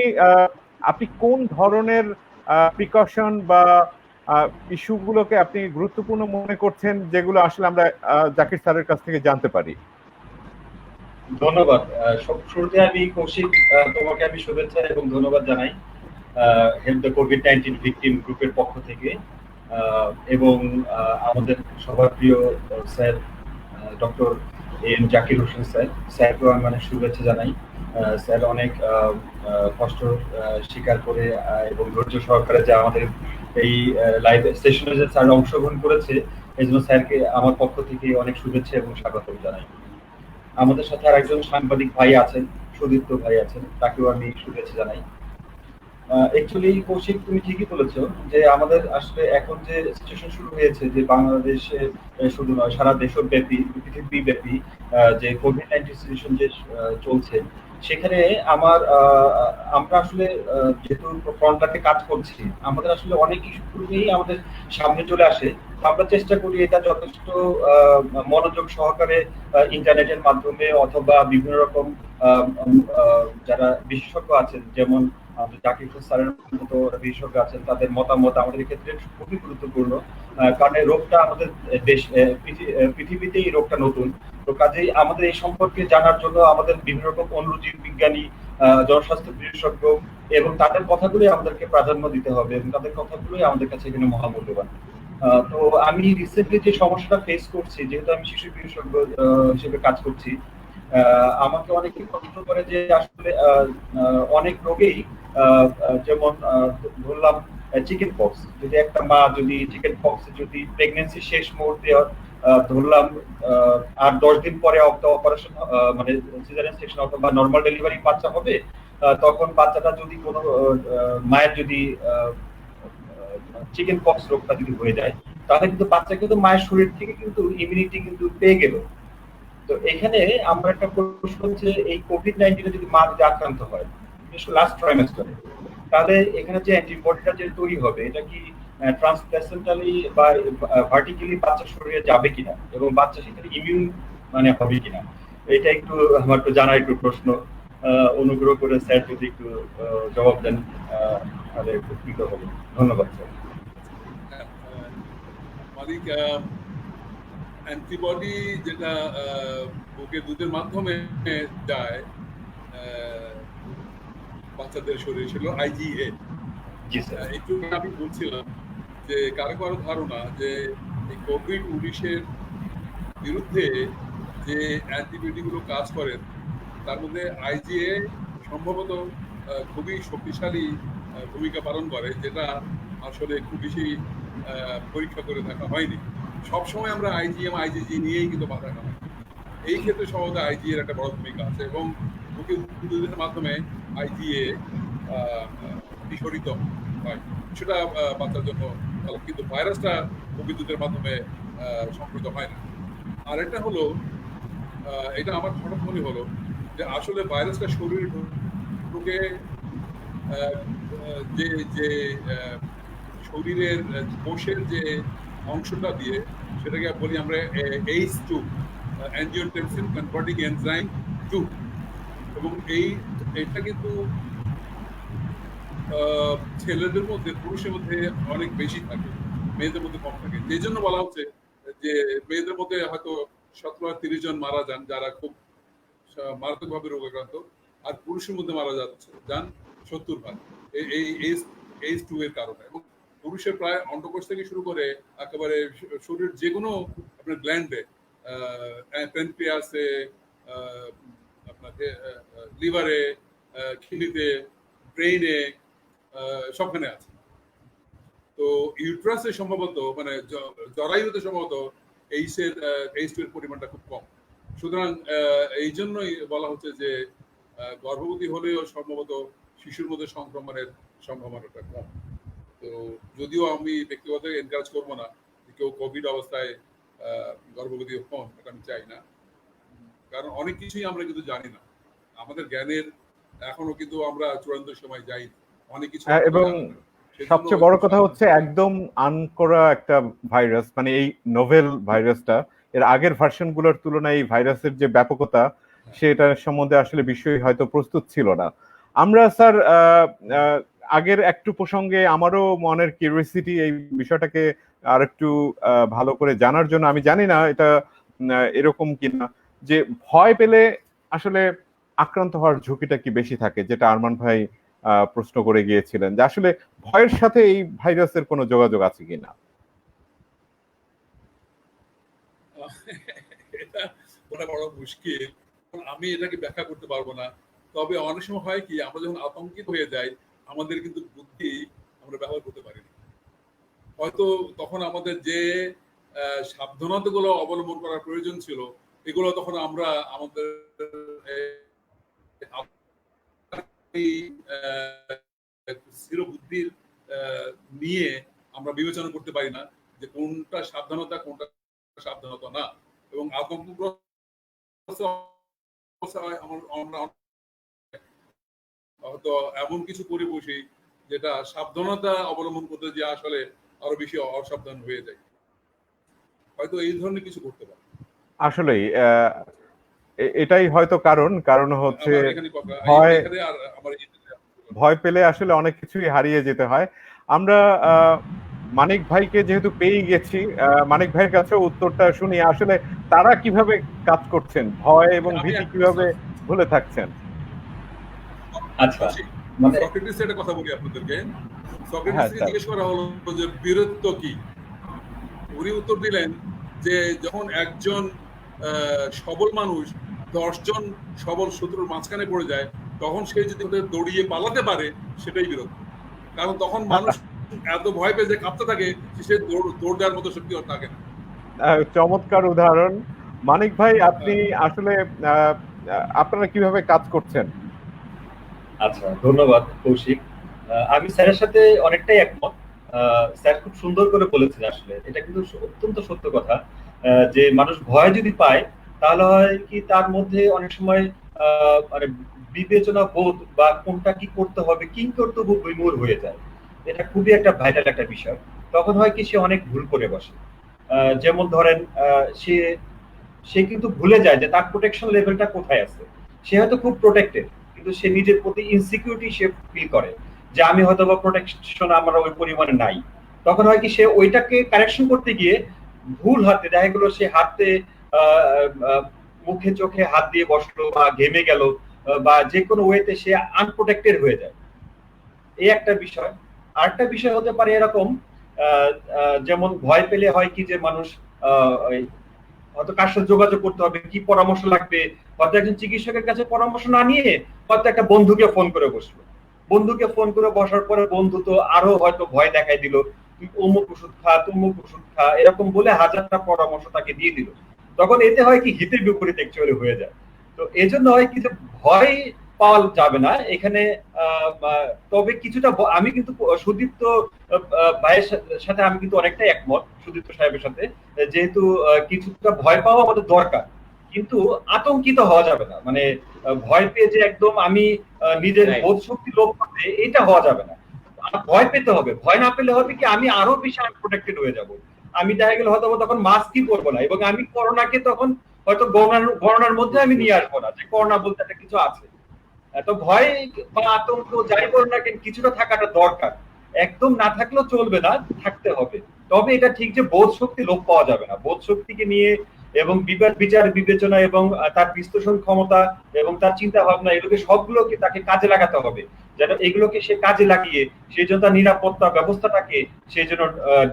Speaker 1: আপনি কোন ধরনের প্রিকশন বা ইস্যুগুলোকে আপনি গুরুত্বপূর্ণ মনে করছেন, যেগুলো আসলে আমরা জাকির স্যারের কাছ থেকে জানতে পারি?
Speaker 5: ধন্যবাদ। শুরুতে আমি কৌশিক, তোমাকে আমি শুভেচ্ছা এবং ধন্যবাদ জানাই হেল্প দ্য কোভিড-19 ভিকটিম গ্রুপের পক্ষ থেকে, এবং আমাদের সবার প্রিয় sir doctor M Zakir Hossain স্যারকেও আমি অনেক শুভেচ্ছা জানাই। স্যার অনেক কষ্ট স্বীকার করে এবং ধৈর্য সহকারে যে আমাদের এই লাইভ সেশনে যে স্যার অংশগ্রহণ করেছে, এই জন্য স্যারকে আমার পক্ষ থেকে অনেক শুভেচ্ছা এবং স্বাগত জানাই। আমাদের সাথে আরেকজন সাংবাদিক ভাই আছেন, সুদীপ্ত ভাই আছেন, তাকেও আমি শুভেচ্ছা জানাই। অ্যাকচুয়ালি কৌশিক, তুমি ঠিকই বলেছো যে আমাদের আসলে এখন যে সিচুয়েশন শুরু হয়েছে, যে বাংলাদেশে শুধু নয় সারা দেশব্যাপী পৃথিবীব্যাপী যে কোভিড-19 সিচুয়েশন যে চলছে, সেখানে আমরা আসলে যেহেতু ফ্রন্টলাইনে কাজ করছি, আমাদের আসলে অনেক ইস্যু নিয়েই আমাদের সামনে চলে আসে। আমরা চেষ্টা করি এটা যথেষ্ট মনোযোগ সহকারে ইন্টারনেটের মাধ্যমে অথবা বিভিন্ন রকম যারা বিশেষজ্ঞ আছেন, যেমন জাকির হোসেন স্যারের মতো বিশেষজ্ঞ আছেন, তাদের মতামত আমাদের ক্ষেত্রে খুবই গুরুত্বপূর্ণ। কারণ এই রোগটা আমাদের পৃথিবীতে এই রোগটা নতুন, তো কাজেই আমাদের এই সম্পর্কে জানার জন্য আমাদের বিভিন্ন রকম অণুজীব বিজ্ঞানী, জনস্বাস্থ্য বিশেষজ্ঞ এবং তাদের কথাগুলোই আমাদেরকে প্রাধান্য দিতে হবে এবং তাদের কথাগুলোই আমাদের কাছে এখানে মহামূল্যবান। তো আমি রিসেন্টলি যে সমস্যাটা ফেস করছি, যেহেতু আমি শিশু বিশেষজ্ঞ হিসেবে কাজ করছি, আমাকে অনেকে প্রশ্ন করে যে আসলে অনেক রোগেই যেমন ধরলাম চিকেন পক্স, যদি একটা মা যদি চিকেন পক্স যদি প্রেগন্যান্সি শেষ মুহূর্তে ধরলাম আর 10 দিন পরে অপারেশন মানে সিজারিয়ান সেকশন অথবা নর্মাল ডেলিভারি বাচ্চা হবে, তখন বাচ্চাটা যদি কোনো মায়ের যদি চিকেন পক্স রোগটা যদি হয়ে যায়, তাহলে কিন্তু বাচ্চা কিন্তু মায়ের শরীর থেকে কিন্তু ইমিউনিটি কিন্তু পেয়ে গেল। তো এখানে আমরা একটা প্রশ্ন হচ্ছে, এই কোভিড-19 যদি মা যদি আক্রান্ত হয় লাস্ট ট্রাইমেস্টারে, তাহলে এখানে যে অ্যান্টিবডিটা যে তৈরি হবে, এটা কি ট্রান্সপ্লেসেন্টালি বা ভার্টিক্যালি বাচ্চার শরীরে যাবে কিনা এবং বাচ্চা সেখানে ইমিউন মানে হবে কিনা, এটা একটু আমার একটু জানার একটু প্রশ্ন। অনুগ্রহ করে স্যার যদি একটু জবাব দেন তাহলে একটু কৃত হবে। ধন্যবাদ স্যার।
Speaker 2: মালিক, অ্যান্টিবডি যেটা বুকের দুধের মাধ্যমে যায় বাচ্চাদের শরীরে, সেগুলো আইজিএ। একটু আমি বলছিলাম যে কারো কারো ধারণা যে এই কোভিড-19 বিরুদ্ধে যে অ্যান্টিবডি গুলো কাজ করেন, তার মধ্যে আইজিএ সম্ভবত খুবই শক্তিশালী ভূমিকা পালন করে, যেটা আসলে খুব বেশি পরীক্ষা করে দেখা হয়নি। সবসময় আমরা আইজিএম আইজিজি নিয়েই কিন্তু মাথা ঘামাই। এই ক্ষেত্রে সম্ভবত আইজিএ এর একটা বড় ভূমিকা আছে এবং বুকের মাধ্যমে আইজিএ বিস্ফোরিত হয়, সেটা বাচ্চার জন্য ভালো, কিন্তু ভাইরাসটা বিদ্যুতের মাধ্যমে সংক্রমিত হয় না। আর একটা হলো, এটা আমার হঠাৎ মনে হলো যে আসলে ভাইরাসটা শরীরে ঢুকে যে যে শরীরের কোষের যে অংশটা দিয়ে, সেটাকে বলি আমরা H2, অ্যাঞ্জিওটেনসিন কনভার্টিং এনজাইম 2, এবং এইটা কিন্তু ছেলেদের মধ্যে পুরুষের মধ্যে অনেক বেশি থাকে, মেয়েদের মধ্যে কম থাকে। এই জন্য বলা হচ্ছে যে মেয়েদের মধ্যে হয়তো 17-30 জন মারা যান যারা খুব মারাত্মকভাবে রোগাক্রান্ত, আর পুরুষের মধ্যে মারা যান 70 ভাগ এই H2 এর কারণে। এবং পুরুষের প্রায় অন্ডকোষ থেকে শুরু করে একেবারে শরীরের যে কোনো আপনার গ্ল্যান্ডে, প্যানক্রিয়াসে, আপনাকে লিভারে, কিডনিতে, ব্রেইনে, সবখানে আছে। তো ইউট্রাসে সম্ভবত মানে জরায়ুতে সম্ভবত H2 এর পরিমাণটা খুব কম। সুতরাং এই জন্যই বলা হচ্ছে যে গর্ভবতী হলেও সম্ভবত শিশুর মধ্যে সংক্রমণের সম্ভাবনাটা কম। তো যদিও আমি ব্যক্তিগত এনকারেজ করবো না কেউ কোভিড অবস্থায় গর্ভবতী হন, এটা আমি চাই না, কারণ অনেক কিছুই আমরা কিন্তু জানি না, আমাদের জ্ঞানের এখনো কিন্তু আমরা চূড়ান্ত সময় যাই অনেক কিছু।
Speaker 1: এবং সবচেয়ে বড় কথা হচ্ছে একদম আনকরা একটা ভাইরাস, মানে এই নোভেল ভাইরাসটা এর আগের ভার্সন গুলোর তুলনায় এই ভাইরাসের যে ব্যাপকতা, সেটার সম্বন্ধে আসলে বিশ্বই হয়তো প্রস্তুত ছিল না। আমরা স্যার আগের একটু প্রসঙ্গে আমারও মনের কিউরিওসিটি এই বিষয়টাকে আর একটু ভালো করে জানার জন্য, আমি জানি না এটা এরকম কিনা, যে ভয় পেলে আসলে আক্রান্ত হওয়ার ঝুঁকিটা কি বেশি থাকে, যেটা আরমান ভাই প্রশ্ন করে গিয়েছিলেন, যে আসলে ভয়ের সাথে এই ভাইরাসের কোনো যোগাযোগ আছে কিনা।
Speaker 2: এটা বলা বড় মুশকিল, আমি এটাকে ব্যাখ্যা করতে পারবো না। তবে অনেক সময় হয় কি, আমরা যখন আতঙ্কিত হয়ে যাই আমাদের কিন্তু বুদ্ধি আমরা ব্যবহার করতে পারি না। হয়তো তখন আমাদের যে সাবধানতাগুলো অবলম্বন করার প্রয়োজন ছিল এগুলো তখন আমরা আমাদের স্থির বুদ্ধির নিয়ে আমরা বিবেচনা করতে পারি না যে কোনটা সাবধানতা কোনটা সাবধানতা না, এবং আতঙ্কগ্রস্ত আমরা হয়তো এমন কিছু করে বসি যেটা সাবধানতা অবলম্বন করতে যে আসলে আরো বেশি অসাবধান হয়ে যায়, হয়তো এই ধরনের কিছু করতে পারে।
Speaker 1: আসলেই এটাই হয়তো কারণ হচ্ছে ভয় পেলে আসলে অনেক কিছুই হারিয়ে যেতে হয়। আমরা মানিক ভাইকে যেহেতু পেয়ে গেছি, মানিক ভাইয়ের কাছে উত্তরটা শুনি, আসলে তারা কিভাবে কাজ করছেন, ভয় এবং ভীতি কিভাবে ভুলে থাকছেন।
Speaker 2: আচ্ছা, সক্রেটিস একটা কথা বলি আপনাদেরকে। সক্রেটিসকে জিজ্ঞেস করা হলো যে বীরত্ব কি, উনি উত্তর দিলেন যে যখন একজন সবল মানুষ 10 জন সবল শত্রুর মাঝখানে পড়ে যায় তখন সে যদি ওদের দৌড়িয়ে পালাতে পারে সেটাই বীরত্ব। কারণ তখন মানুষ এত ভয় পেয়ে যে কাঁপতে থাকে সে দৌড় দেওয়ার মতো শক্তি ওর থাকে না।
Speaker 1: চমৎকার উদাহরণ। মানিক ভাই, আপনি আসলে আপনারা কিভাবে কাজ করছেন?
Speaker 5: আচ্ছা, ধন্যবাদ কৌশিক। আমি স্যারের সাথে অনেকটাই একমত। স্যার খুব সুন্দর করে বলেছেন, আসলে এটা কিন্তু অত্যন্ত সত্য কথা, যে মানুষ ভয় যদি পায় তাহলে হয় কি তার মধ্যে অনেক সময় মানে বিবেচনা বোধ বা কোনটা কি করতে হবে কিংকর্তব্য বিমূঢ় হয়ে যায়। এটা খুবই একটা ভাইটাল একটা বিষয়। তখন হয় কি সে অনেক ভুল করে বসে। যেমন ধরেন সে কিন্তু ভুলে যায় যে তার প্রোটেকশন লেভেলটা কোথায় আছে। সে হয়তো খুব প্রোটেক্টেড, কিন্তু সে নিজের প্রতি ইনসিকিউরিটি সে ফিল করে যে আমি হয়তো বা প্রোটেকশন আমার ওই পরিমাণে নাই। তখন হয় কি সে ওইটাকে কারেকশন করতে গিয়ে ভুল হাতে দেখা গেলো সে হাতে মুখে চোখে হাত দিয়ে বসলো বা ঘেমে গেল বা যে কোনো ওয়েতে সে আনপ্রোটেক্টেড হয়ে যায়। এই একটা বিষয়। আরেকটা বিষয় হতে পারে এরকম, যেমন ভয় পেলে হয় কি যে মানুষ হয়তো কার সাথে যোগাযোগ করতে হবে, কি পরামর্শ লাগবে, হয়তো একজন চিকিৎসকের কাছে পরামর্শ না নিয়ে হয়তো একটা বন্ধুকে ফোন করে বসলো। বন্ধুকে ফোন করে বসার পরে বন্ধু তো আরো হয়তো ভয় দেখাই দিল, তুই অমুক ওষুধ খা তমুক ওষুধ খা, এরকম বলে হাজারটা পরামর্শ তাকে দিয়ে দিল। তখন এতে হয় কি হিতের বিপরীত অ্যাকচুয়ালি হয়ে যায়। তো এই জন্য হয় কি যে ভয় পাওয়া যাবে না এখানে। তবে কিছুটা আমি কিন্তু সুদীপ্ত ভাইয়ের সাথে আমি কিন্তু অনেকটাই একমত, সুদীপ্ত সাহেবের সাথে, যেহেতু কিছুটা ভয় পাওয়া আমাদের দরকার, কিন্তু আতঙ্কিত হওয়া যাবে না। মানে ভয় পেয়ে যে একদম আমি নিজের বোধ শক্তি লোপ করবে এটা হওয়া যাবে না। ভয় পেতে হবে, ভয় না পেলে হবে কি আমি আরো বেশি আনপ্রোটেক্টেড হয়ে যাব। আমি দেখা গেল হয়তো তখন মাস্কই করবো না, এবং আমি করোনাকে তখন হয়তো গণনার মধ্যে আমি নিয়ে আসবো না যে করোনা বলতে একটা কিছু আছে। এত ভয় বা আতঙ্ক যাই বল না কেন কিছুটা থাকাটা দরকার, একদম না থাকলেও চলবে না, থাকতে হবে। তবে এটা ঠিক যে বোধ শক্তি লোপ পাওয়া যাবে না। বোধ শক্তিকে নিয়ে এবং বিচার বিবেচনা এবং তার বিশ্লেষণ ক্ষমতা এবং তার চিন্তা ভাবনা এগুলোকে সবগুলোকে তাকে কাজে লাগাতে হবে, যেন এগুলোকে সে কাজে লাগিয়ে সেই জন্য তার নিরাপত্তা ব্যবস্থাটাকে সেই জন্য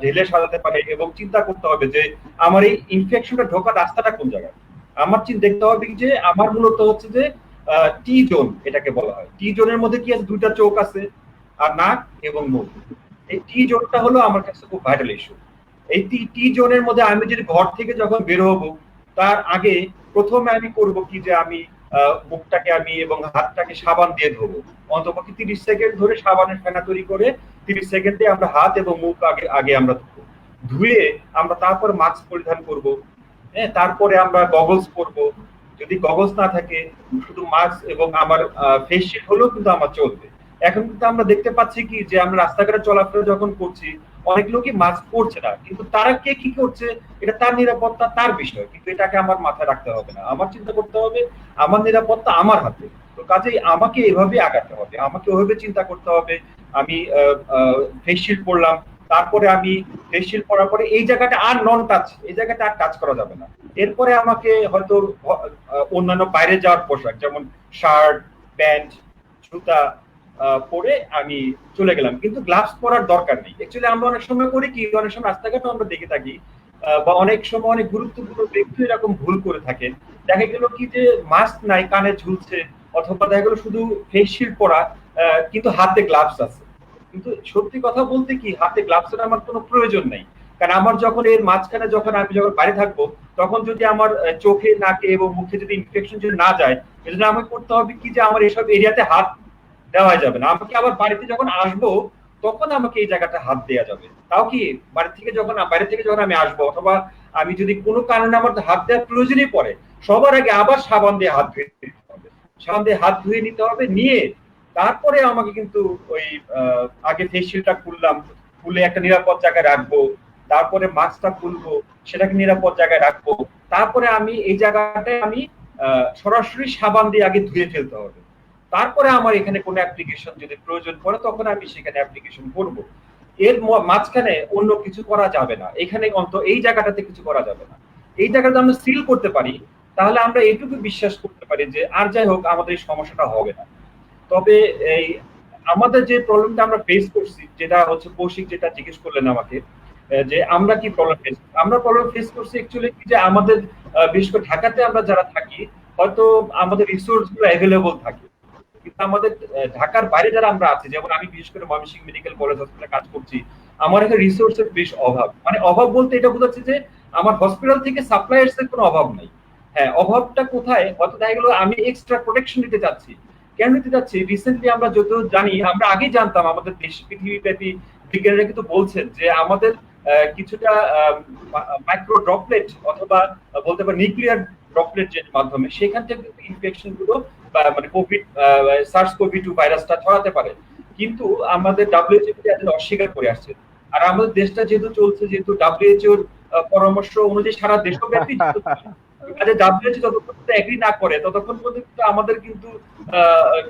Speaker 5: ঢেলে সাজাতে পারে, এবং চিন্তা করতে হবে যে আমার এই ইনফেকশনটা ঢোকার রাস্তাটা কোন জায়গায়। আমার দেখতে হবে যে আমার মূলত হচ্ছে যে টি জোন এটাকে বলা হয়। টি জোনের মধ্যে কি আছে, দুইটা চোখ আছে আর নাক এবং মুখ। এই টি জোনটা হলো আমার কাছে খুব ভাইটাল ইস্যু। এই টি জোনের মধ্যে আমি যদি ঘর থেকে যখন বের হবো তার আগে প্রথমে আমি করব কি যে আমি মুখটাকে আমি এবং হাতটাকে সাবান দিয়ে ধোবো, অন্তপক্ষে 30 সেকেন্ড ধরে সাবানের ফেনা তৈরি করে 30 সেকেন্ডে আমরা হাত এবং মুখ আগে আমরা ধুয়ে আমরা তারপর মাস্ক পরিধান করব। হ্যাঁ, তারপরে আমরা গগলস পরবো। যদি গগলস না থাকে শুধু মাস্ক এবং আমার ফেস শিল্ড হলেও কিন্তু আমার চলবে। এখন কিন্তু আমরা দেখতে পাচ্ছি কি যে আমরা রাস্তাঘাটে চলাফেরা যখন করছি অনেক লোকই মাস্ক পরছে না, কিন্তু তারা কে কি করছে এটা তার নিরাপত্তা তার বিষয়, কিন্তু এটাকে আমার মাথায় রাখতে হবে না। আমার চিন্তা করতে হবে আমার নিরাপত্তা আমার হাতে। তো কাজেই আমাকে এভাবে আগাতে হবে, আমাকে ওইভাবে চিন্তা করতে হবে। আমি ফেস শিল্ড পরলাম, তারপরে আমি ফেস শিল্ড পরার পরে এই জায়গাটা আর নন টাচ, এই জায়গাটা আর টাচ করা যাবে না। এরপরে আমাকে হয়তো অন্যান্য বাইরে যাওয়ার পোশাক যেমন শার্ট, প্যান্ট, জুতা পরে আমি চলে গেলাম, কিন্তু গ্লাভস পরার দরকার নেই। অ্যাকচুয়ালি আমরা অনেক সময় করি কি, অনেক সময় রাস্তাঘাটে আমরা দেখে থাকি বা অনেক সময় অনেক গুরুত্বপূর্ণ ব্যক্তি এরকম ভুল করে থাকেন। দেখা গেল কি যে মাস্ক নাই, কানে ঝুলছে, অথবা দেখা গেল শুধু ফেস শিল্ড পরা কিন্তু হাতে গ্লাভস আছে। কিন্তু সত্যি কথা বলতে কি, হাতে গ্লাভসের আমার কোনো প্রয়োজন নেই, কারণ আমার যখন এর মাঝখানে আমি যখন বাইরে থাকবো, তখন যদি আমার চোখে, নাকে এবং মুখে যদি ইনফেকশন যদি না যায়, এজন্য আমাকে করতে হবে কি যে আমার এসব এরিয়াতে হাত দেওয়া যাবে না। আমাকে আবার বাড়িতে যখন আসবো তখন আমাকে এই জায়গাটা হাত দেওয়া যাবে। তাও কি বাইরে থেকে যখন আমি আসবো, অথবা আমি যদি কোনো কারণে আমার হাত দেওয়ার প্রয়োজনই পড়ে, সবার আগে আবার সাবান দিয়ে হাত ধুয়ে নিতে হবে, সাবান দিয়ে হাত ধুয়ে নিতে হবে। নিয়ে তারপরে আমাকে কিন্তু ওই আগে ফেস শিল্ডটা খুলে একটা নিরাপদ জায়গায় রাখবো, তারপরে মাস্কটা খুলবো, সেটাকে নিরাপদ জায়গায় রাখবো, তারপরে আমি এই জায়গাটায় আমি সরাসরি সাবান দিয়ে আগে ধুয়ে ফেলতে হবে। তারপরে আমার এখানে কোনো অ্যাপ্লিকেশন যদি প্রয়োজন পড়ে তখন আমি সেখানে অ্যাপ্লিকেশন করব। এর মাঝখানে অন্য কিছু করা যাবে না, এখানে এই জায়গাটাতে কিছু করা যাবে না। এই জায়গাটা আমরা সিল করতে পারি, তাহলে আমরা এইটুকু বিশ্বাস করতে পারি যে আর যাই হোক আমাদের এই সমস্যাটা হবে না। তবে এই আমাদের যে প্রবলেমটা আমরা ফেস করছি, যেটা হচ্ছে কৌশিক যেটা জিজ্ঞেস করলেন আমাকে, যে আমরা কি প্রবলেম ফেস করছি অ্যাকচুয়ালি কি যে আমাদের বিশেষ করে ঢাকাতে আমরা যারা থাকি, হয়তো আমাদের রিসোর্স গুলো অ্যাভেলেবল থাকে, কিন্তু আমাদের ঢাকার বাইরে যারা আমরা আছি, যেমন আমি বিশেষ করে ময়মনসিংহ মেডিকেল কলেজ হসপিটালে কাজ করছি, আমার এখানে রিসোর্সের বেশ অভাব। মানে অভাব বলতে এটা বোঝাচ্ছে যে আমার হসপিটাল থেকে সাপ্লায়ার্স এর কোনো অভাব নাই। হ্যাঁ, অভাবটা কোথায়, হয়তো দেখা গেল আমি এক্সট্রা প্রোটেকশন দিতে চাচ্ছি। কেন দিতে চাচ্ছি? রিসেন্টলি আমরা যত জানি, আমরা আগেই জানতাম, আমাদের দেশ পৃথিবীব্যাপী বিজ্ঞানীরা কিন্তু বলছেন যে আমাদের কিছুটা মাইক্রো ড্রপলেট অথবা বলতে পারি নিউক্লিয়ার ড্রপলেট এর মাধ্যমে সেখান থেকে ইনফেকশন গুলো মানে SARS-CoV-2 ভাইরাসটা ছড়াতে পারে। কিন্তু আমাদের WHO এত অস্বীকার করে আসছে। আর আমাদের দেশটা যেহেতু WHO এর পরামর্শ অনুযায়ী সারা দেশব্যাপী WHO যতক্ষণ এগ্রি না করে ততক্ষণ পর্যন্ত আমাদের কিন্তু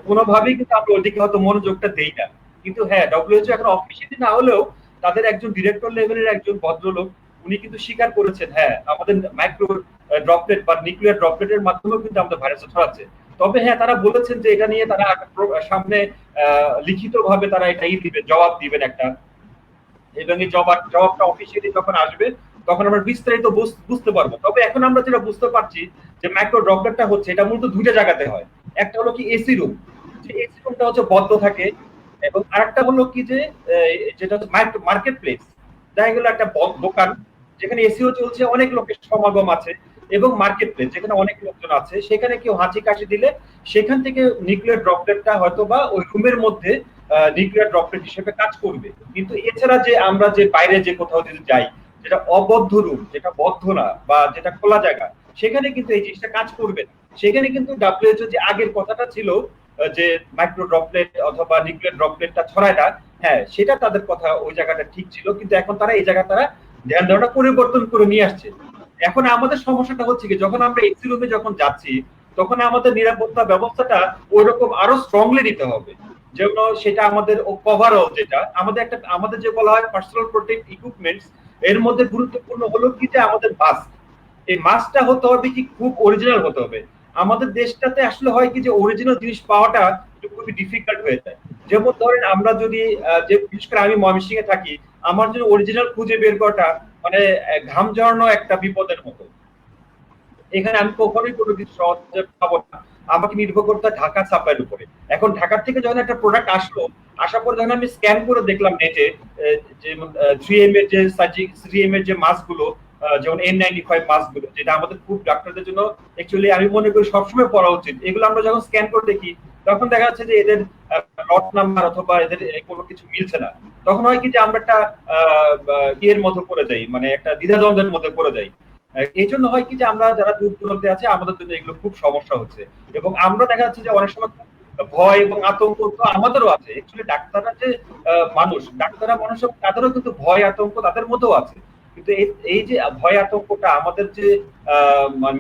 Speaker 5: কোনোভাবেই কিন্তু আমরা ওইদিকে হয়তো মনোযোগটা দেই না। কিন্তু হ্যাঁ, WHO এখন অফিসিয়ালি না হলেও তাদের একজন ডিরেক্টর লেভেলের একজন ভদ্রলোক উনি কিন্তু স্বীকার করেছেন, হ্যাঁ আমাদের মাইক্রো ড্রপলেট বা নিউক্লিয়ার ড্রপলেটের মাধ্যমেও কিন্তু আমাদের ভাইরাস ছড়াচ্ছে। তবে হ্যাঁ, তারা বলেছেন যে এটা নিয়ে তারা সামনে লিখিতভাবে তারা এটাই জবাব দিবেন একটা, এবং এই জবাবটা অফিসিয়ালি যখন আসবে তখন আমরা বিস্তারিত বুঝতে পারবো। তবে এখন আমরা যেটা বুঝতে পারছি যে মাইক্রো ড্রপলেটটা হচ্ছে, এটা মূলত দুইটা জায়গাতে হয়। একটা হলো কি এসি রুম, যে এসি রুমটা হচ্ছে বদ্ধ থাকে, এবং আরেকটা হলো কি যে যেটা হচ্ছে মার্কেট প্লেস, দেখা গেল একটা দোকান যেখানে এসিও চলছে, অনেক লোকের সমাগম আছে, এবং মার্কেট প্লেস যেখানে অনেক লোকজন আছে, সেখানে কেউ হাঁচি কাশি দিলে সেখান থেকে নিউক্লিয়ার ড্রপলেটটা হয়তো বা ওই রুমের মধ্যে নিউক্লিয়ার ড্রপলেট হিসেবে কাজ করবে। কিন্তু এছাড়া যে আমরা যে বাইরে যে কোথাও যদি যাই, যেটা অবদ্ধ রুম, যেটা বদ্ধ না বা যেটা খোলা জায়গা, সেখানে কিন্তু এই জিনিসটা কাজ করবে না। সেখানে কিন্তু WHO যে আগের কথাটা ছিল যে মাইক্রো ড্রপলেট অথবা নিউক্লিয়ার ড্রপলেটটা ছড়ায় না, হ্যাঁ সেটা তাদের কথা, ওই জায়গাটা ঠিক ছিল। কিন্তু এখন তারা এই জায়গা তারা ধ্যান ধারণা পরিবর্তন করে নিয়ে আসছে। এখন আমাদের সমস্যাটা হচ্ছে কি, যখন আমরা এসি রুমে যখন যাচ্ছি তখন আমাদের নিরাপত্তা ব্যবস্থাটা ওইরকম আরো স্ট্রংলি নিতে হবে, যেন সেটা আমাদের ওভারঅল যেটা আমাদের যে বলা হয় পার্সোনাল প্রোটেক্টিভ ইকুইপমেন্টস, এর মধ্যে গুরুত্বপূর্ণ হলো কি যে আমাদের মাস্ক, এই মাস্কটা হতে হবে কি খুব অরিজিনাল হতে হবে। আমাদের দেশটাতে আসলে হয় কি যে অরিজিনাল জিনিস পাওয়াটা খুবই ডিফিকাল্ট হয়ে যায়। যেমন ধরেন আমরা যদি যে বিশেষ করে আমি ময়মনসিংহে থাকি, আমার জন্য অরিজিনাল খুঁজে বের করাটা মানে ঘাম ঝরানো একটা বিপদের মতো। এখানে আমি কখনোই কোনো কিছু সহজে পাবো না, আমাকে নির্ভর করতে হয় ঢাকা সাপ্লাইয়ের উপরে। এখন ঢাকার থেকে যখন একটা প্রোডাক্ট আসার পর যখন আমি স্ক্যান করে দেখলাম নেটে, যেমন 3M এর যে মাস্ক গুলো, যেমন N95 মাস্ক গুলো, যেটা আমাদের খুব ডাক্তারদের জন্য অ্যাকচুয়ালি আমি মনে করি সবসময় পরা উচিত, এগুলো আমরা যখন স্ক্যান করে দেখি তখন দেখা যাচ্ছে যে এদের লট নাম্বার অথবা এদের কোনো কিছু মিলছে না। তখন হয় কি যে আমরা একটা ইয়ের মধ্যে পড়ে যাই, মানে একটা দ্বিধাদ্বন্দ্বের মধ্যে পড়ে যাই। এই জন্য হয় কি যে আমরা যারা দূর দূরান্তে আছে আমাদের জন্য এগুলো খুব সমস্যা হচ্ছে, এবং আমরা দেখা যাচ্ছে যে অনেক সময় ভয় এবং আতঙ্ক তো আমাদেরও আছে। অ্যাকচুয়ালি ডাক্তাররা যে ডাক্তাররা মানুষ, তাদেরও কিন্তু ভয় আতঙ্ক তাদের মধ্যেও আছে। কিন্তু এই যে ভয় আতঙ্কটা আমাদের যে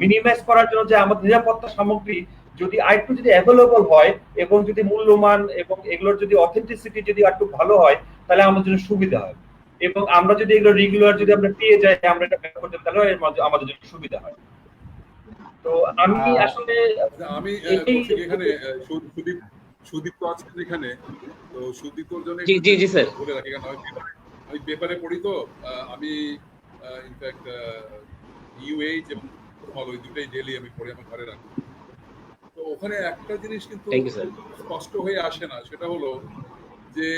Speaker 5: মিনিমাইজ করার জন্য যে আমাদের নিরাপত্তা সামগ্রী যদি আরেকটু যদি অ্যাভেলেবল হয় এবং যদি মূল্যমান এবং এগুলোর যদি অথেন্টিসিটি যদি একটু ভালো হয়, তাহলে আমাদের জন্য সুবিধা হয়। এবং আমরা যদি এগুলো রেগুলার যদি আমরা পেয়ে যাই, আমরা এটা ব্যবহার করতে, তাহলে আমাদের জন্য সুবিধা হয়। তো আমি আসলে
Speaker 2: আমি
Speaker 5: এই
Speaker 2: কৌশিক এখানে সুদীপ তো আছেন এখানে, তো সুদীপর জন্য
Speaker 4: জি জি জি স্যার।
Speaker 2: বলে রাখি, কারণ আমি পেপারে পড়ি তো। আমি ইনফ্যাক্ট ইউএইচ এবং ওই দুটাই ডেইলি আমি পড়ি, আমার ঘরে রাখি। তো ওখানে একটা জিনিস কিন্তু
Speaker 4: থ্যাংক ইউ স্যার।
Speaker 2: স্পষ্ট হয়ে আসে না, সেটা হলো যে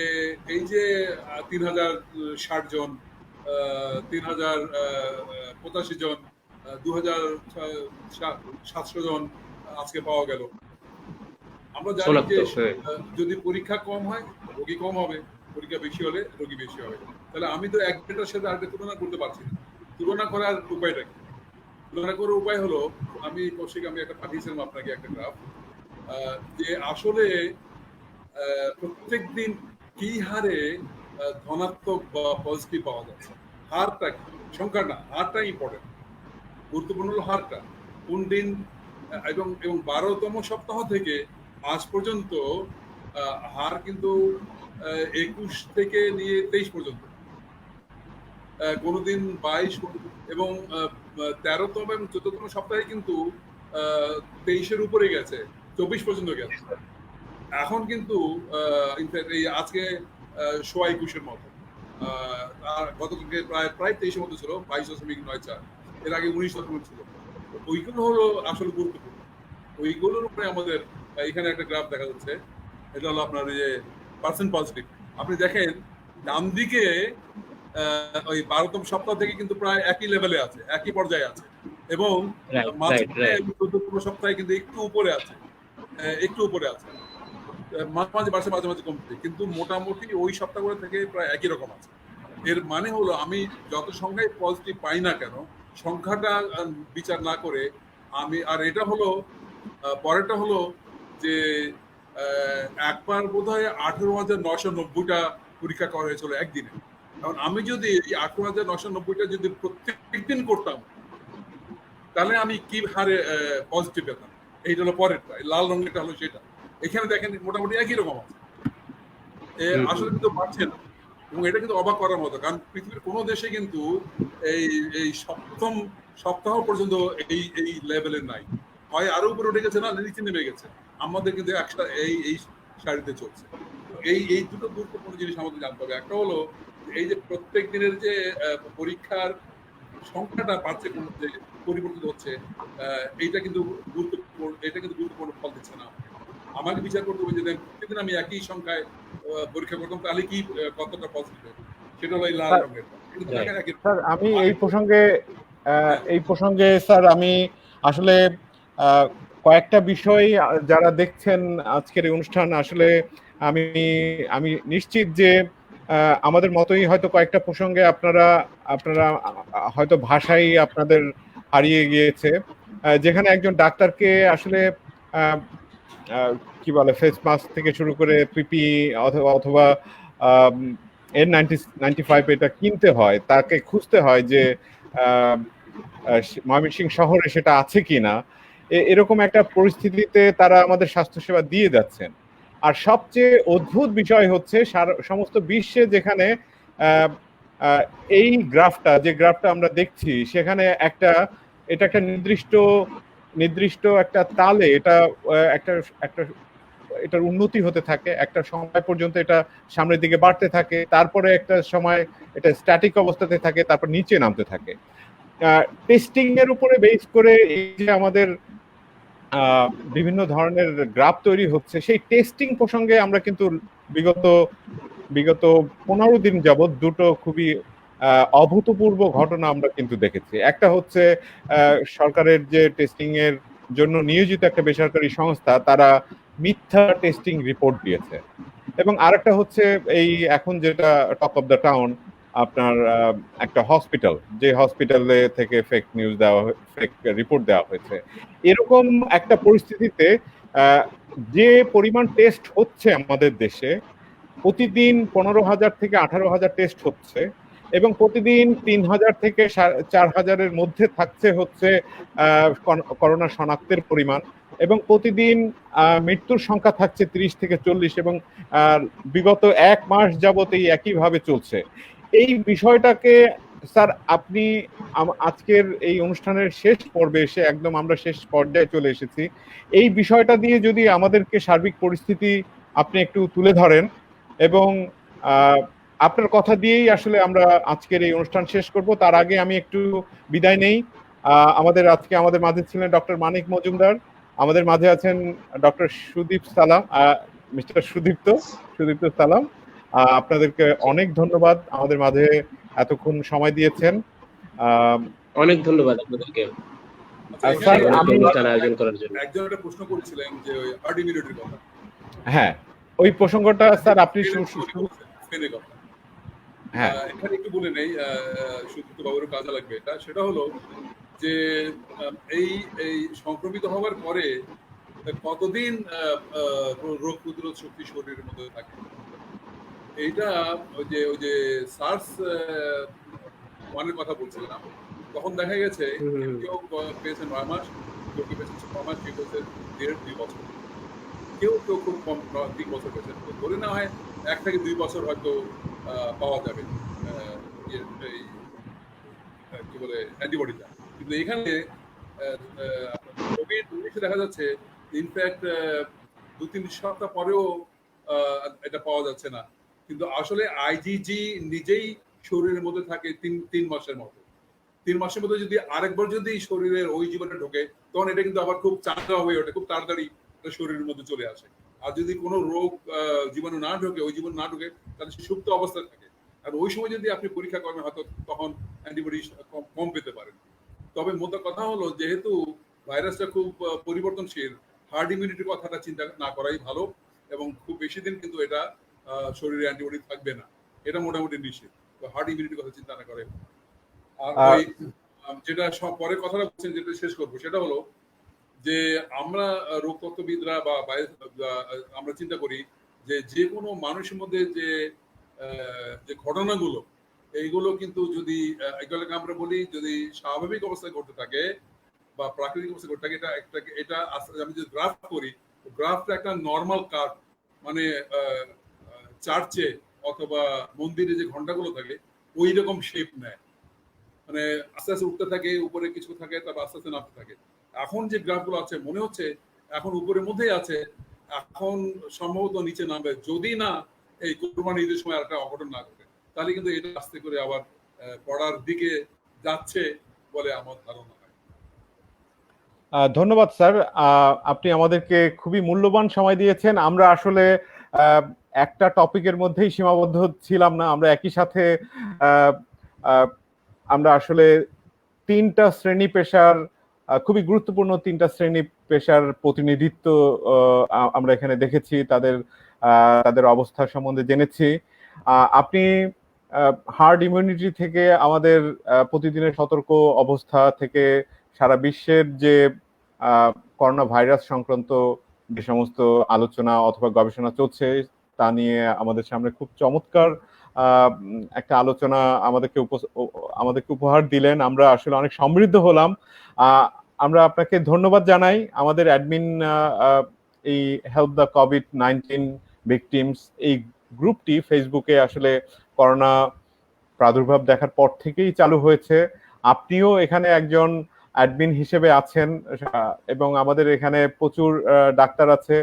Speaker 2: এই যে 3060 জন, 3085 জন, 2700 জন আজকে পাওয়া গেল। আমরা জানি যে যদি পরীক্ষা কম হয় রোগী কম হবে, পরীক্ষা বেশি হলে রোগী বেশি হবে। তাহলে আমি তো এক ডেটার সাথে আরেকটা তুলনা করতে পারছি না। তুলনা করার উপায়টা কি? তুলনা করার উপায় হলো, আমি কৌশিক আমি একটা পাঠিয়েছিলাম আপনাকে একটা গ্রাফ, যে আসলে প্রত্যেক দিন কি হারে ধনাত্মক বা পজিটিভ পাওয়া যাচ্ছে। হারটা কি, সংখ্যা না, হারটা ইম্পর্টেন্ট, গুরুত্বপূর্ণ হলো হারটা। কোন দিন এবং 12তম সপ্তাহ থেকে আজ পর্যন্ত হার কিন্তু 21 থেকে নিয়ে 23 পর্যন্ত, কোনোদিন 22 এবং 13তম এবং 14তম সপ্তাহে কিন্তু 23-এর উপরে গেছে, 24 পর্যন্ত গেছে। এখন কিন্তু এই আজকে 21-এর মতো, গতকালকে প্রায় 23-এর মতো ছিল, 22.94। এর আগে 19 ছিল। ওইগুলো হলো আসলে গুরুত্বপূর্ণ। ওইগুলোর উপরে আমাদের এখানে একটা গ্রাফ দেখা যাচ্ছে, এটা হলো আপনার যে পার্সেন্ট পজিটিভ। আপনি দেখেন ডান দিকে ওই 12তম সপ্তাহ থেকে কিন্তু প্রায় একই লেভেলে আছে, একই পর্যায়ে আছে, এবং 14তম সপ্তাহে কিন্তু একটু উপরে আছে, মাঝে মাঝে বাড়ছে, মাঝে মাঝে কমছে, কিন্তু মোটামুটি ওই সপ্তাহগুলো থেকে প্রায় একই রকম আছে। এর মানে হলো আমি যত সংখ্যায় পজিটিভ পাই না কেন, সংখ্যাটা বিচার না করে আমি, আর এটা হলো পরেরটা হলো যে একবার বোধ হয় 18,990টা পরীক্ষা করা হয়েছিল একদিনে। কারণ আমি যদি এই 18,990টা যদি প্রত্যেক দিন করতাম, তাহলে আমি কি হারে পজিটিভ পেতাম। এইটা হলো পরেরটা, লাল রঙেরটা হলো সেটা। এখানে দেখেন মোটামুটি একই রকম আছে, আসলে কিন্তু পারছে না। এবং এটা কিন্তু অবাক করার মতো, কারণ পৃথিবীর কোনো দেশে কিন্তু এই 7ম সপ্তাহ পর্যন্ত এই লেভেলের নাই, হয় আরো উপরে উঠে গেছে, না নিচে নেমে গেছে। আমাদের কিন্তু একটা এই সারিতে চলছে। এই দুটো গুরুত্বপূর্ণ জিনিস আমাদের জানতে হবে। একটা হলো এই যে প্রত্যেক দিনের যে পরীক্ষার সংখ্যাটা বাড়ছে, যে পরিবর্তিত হচ্ছে, এইটা কিন্তু গুরুত্বপূর্ণ ফল দিচ্ছে না। আমাকে বিচার করতে হবে যে প্রত্যেকদিন আমি একই সংখ্যায় পরীক্ষা করতাম, তাহলে কি কতটা পজিটিভ, সেটা হলো এই লাল রঙের।
Speaker 1: স্যার আমি এই প্রসঙ্গে স্যার আমি আসলে কয়েকটা বিষয়, যারা দেখছেন আজকের এই অনুষ্ঠান, আসলে আমি নিশ্চিত যে আমাদের মতোই হয়তো কয়েকটা প্রসঙ্গে আপনারা হয়তো ভাষাই আপনাদের হারিয়ে গিয়েছে, যেখানে একজন ডাক্তারকে আসলে কি বলে ফেস মাস্ক থেকে শুরু করে পিপি অথবা N95 এটা কিনতে হয়, তাকে খুঁজতে হয় যে ময়মনসিংহ শহরে সেটা আছে কিনা। এরকম একটা পরিস্থিতিতে তারা আমাদের স্বাস্থ্যসেবা দিয়ে যাচ্ছেন। আর সবচেয়ে অদ্ভুত বিষয় হচ্ছে সমস্ত বিশ্বে যেখানে এই যে গ্রাফটা আমরা দেখছি, সেখানে এটা একটা নির্দিষ্ট একটা তালে এটার উন্নতি হতে থাকে, একটা সময় পর্যন্ত এটা সামনের দিকে বাড়তে থাকে, তারপরে একটা সময় এটা স্ট্যাটিক অবস্থাতে থাকে, তারপর নিচে নামতে থাকে। টেস্টিং এর উপরে বেস করে এই যে আমাদের বিভিন্ন ধরনের গ্রাফ তৈরি হচ্ছে, সেই টেস্টিং প্রসঙ্গে আমরা কিন্তু বিগত 15 দিন যাবৎ দুটো খুবই অভূতপূর্ব ঘটনা আমরা কিন্তু দেখেছি। একটা হচ্ছে সরকারের যে টেস্টিং এর জন্য নিয়োজিত একটা বেসরকারি সংস্থা, তারা মিথ্যা টেস্টিং রিপোর্ট দিয়েছে। এবং আরেকটা হচ্ছে এই এখন যেটা টক অফ দ্য টাউন, আপনার একটা হসপিটাল, যে হসপিটালে থেকে ফেক রিপোর্ট দেওয়া হয়েছে। এরকম একটা পরিস্থিতিতে যে পরিমাণ টেস্ট হচ্ছে আমাদের দেশে, প্রতিদিন 15,000 থেকে 18,000 টেস্ট হচ্ছে, এবং প্রতিদিন 3,000 থেকে 4,000-এর মধ্যে থাকছে হচ্ছে করোনা শনাক্তের পরিমাণ। এবং প্রতিদিন মৃত্যুর সংখ্যা থাকছে 30 থেকে 40 এবং বিগত 1 মাস যাবত এই একইভাবে চলছে। এই বিষয়টাকে স্যার আপনি আজকের এই অনুষ্ঠানের শেষ পর্বে এসে একদম আমরা শেষ পর্যায়ে চলে এসেছি, এই বিষয়টা দিয়ে যদি আমাদেরকে সার্বিক পরিস্থিতি আপনি একটু তুলে ধরেন এবং আপনার কথা দিয়েই আসলে আমরা আজকের এই অনুষ্ঠান শেষ করব। তার আগে আমি একটু বিদায় নেই। আজকে আমাদের মাঝে ছিলেন ডক্টর মানিক মজুমদার, আমাদের মাঝে আছেন ডক্টর সুদীপ সালাম, মিস্টার সুদীপ্ত সালাম। আপনাদেরকে অনেক ধন্যবাদ, আমাদের মাঝে এতক্ষণ সময় দিয়েছেন।
Speaker 4: অনেক ধন্যবাদ আপনাদেরকে
Speaker 1: স্যার আমি
Speaker 4: অনুষ্ঠান আয়োজন করার জন্য।
Speaker 2: একজন একটা প্রশ্ন করেছিলেন যে ওই হার্ড ইমিউনিটির কথা।
Speaker 1: হ্যাঁ, ওই প্রসঙ্গটা স্যার আপনি
Speaker 2: স্পেনের কথা।
Speaker 1: হ্যাঁ,
Speaker 2: এখানে একটু বলে নেই, সুদীপ্ত বাবুর কাজে লাগবে এটা। সেটা হলো যে এই সংক্রমিত হওয়ার পরে কতদিন রোগ প্রতিরোধ শক্তি শরীরের মধ্যে থাকে। এইটা ওই যে সার্স ওয়ানের কথা বলছিলাম, তখন দেখা গেছে কেউ পেয়েছেন 9 মাস, কেউ পেয়েছেন 6 মাস, কেউ পেয়েছেন 1.5-2 বছর, কেউ খুব কম 3 বছর পেয়েছেন। ধরে না হয় 1 থেকে 2 বছর হয়তো পাওয়া যাবে এই কি বলে অ্যান্টিবডিটা। কিন্তু এখানে কোভিড-19 দেখা যাচ্ছে ইনফ্যাক্ট 2-3 সপ্তাহ পরেও এটা পাওয়া যাচ্ছে না। কিন্তু আসলে আইজিজি নিজেই শরীরের মধ্যে থাকে 3 মাসের মতো। 3 মাসের মধ্যে যদি আরেকবার যদি শরীরের ওই জীবাণু ঢোকে, তখন এটা কিন্তু আবার খুব চাঙ্গা হয়ে ওঠে, খুব তাড়াতাড়ি শরীরের মধ্যে চলে আসে। আর যদি কোনো রোগ জীবাণু না ঢোকে, ওই জীবাণু না ঢোকে, তাহলে সে সুপ্ত অবস্থায় থাকে। আর ওই সময় যদি আপনি পরীক্ষা করেন, হয়তো তখন অ্যান্টিবডি কম পেতে পারেন। তবে মোদ্দা কথা হলো, যেহেতু ভাইরাসটা খুব পরিবর্তনশীল, হার্ড ইমিউনিটির কথাটা চিন্তা না করাই ভালো, এবং খুব বেশি দিন কিন্তু এটা শরীরে অ্যান্টিবডি থাকবে না, এটা মোটামুটি নিশ্চিত। তো হার্ড ইমিউনিটির কথা চিন্তা না করে। আর ওই যেটা সব পরে কথাটা বলছেন, যেটা শেষ করবো, সেটা হলো যে আমরা রোগতত্ত্ববিদরা বা আমরা চিন্তা করি যে কোনো মানুষের মধ্যে যে ঘটনাগুলো, এইগুলো কিন্তু যদি এগুলোকে আমরা বলি যদি স্বাভাবিক অবস্থায় ঘটতে থাকে বা প্রাকৃতিক অবস্থায় ঘটতে থাকে, এটা আমি যদি গ্রাফ করি, গ্রাফটা একটা নর্মাল কার্ভ, মানে চার্চে অথবা মন্দিরে যে ঘন্টাগুলো থাকে ওই রকম শেপ নেয়, মানে আস্তে আস্তে উঠতে থাকে, উপরে কিছু থাকে, তারপর আস্তে আস্তে নামতে থাকে। এখন যে গ্রাফগুলো আছে মনে হচ্ছে এখন উপরের মধ্যেই আছে, এখন সম্ভবত নিচে নামবে, যদি না এই কোরবানি ঈদের সময় একটা অঘটন না ঘটে, তাহলে কিন্তু এটা আস্তে করে আবার পড়ার দিকে যাচ্ছে বলে আমার ধারণা হয়।
Speaker 1: ধন্যবাদ স্যার, আপনি আমাদেরকে খুবই মূল্যবান সময় দিয়েছেন। আমরা আসলে একটা টপিকের মধ্যেই সীমাবদ্ধ ছিলাম না, আমরা একই সাথে আমরা আসলে 3টা শ্রেণী পেশার, খুবই গুরুত্বপূর্ণ 3টা শ্রেণী পেশার প্রতিনিধিত্ব আমরা এখানে দেখেছি, তাদের অবস্থা সম্বন্ধে জেনেছি। আপনি হার্ড ইমিউনিটি থেকে আমাদের প্রতিদিনের সতর্ক অবস্থা থেকে সারা বিশ্বের যে করোনা ভাইরাস সংক্রান্ত যে সমস্ত আলোচনা অথবা গবেষণা চলছে তা নিয়ে আমাদের সামনে খুব চমৎকার একটা আলোচনা আমাদেরকে উপহার দিলেন। আমরা আসলে অনেক সমৃদ্ধ হলাম। আমরা আপনাকে ধন্যবাদ জানাই। আমাদের অ্যাডমিন এই হেল্প দ্য কোভিড-19 ভিকটিমস এই গ্রুপটি ফেসবুকে আসলে করোনা প্রাদুর্ভাব দেখার পর থেকেই চালু হয়েছে। আপনিও এখানে একজন অ্যাডমিন হিসেবে আছেন এবং আমাদের এখানে প্রচুর ডাক্তার আছে,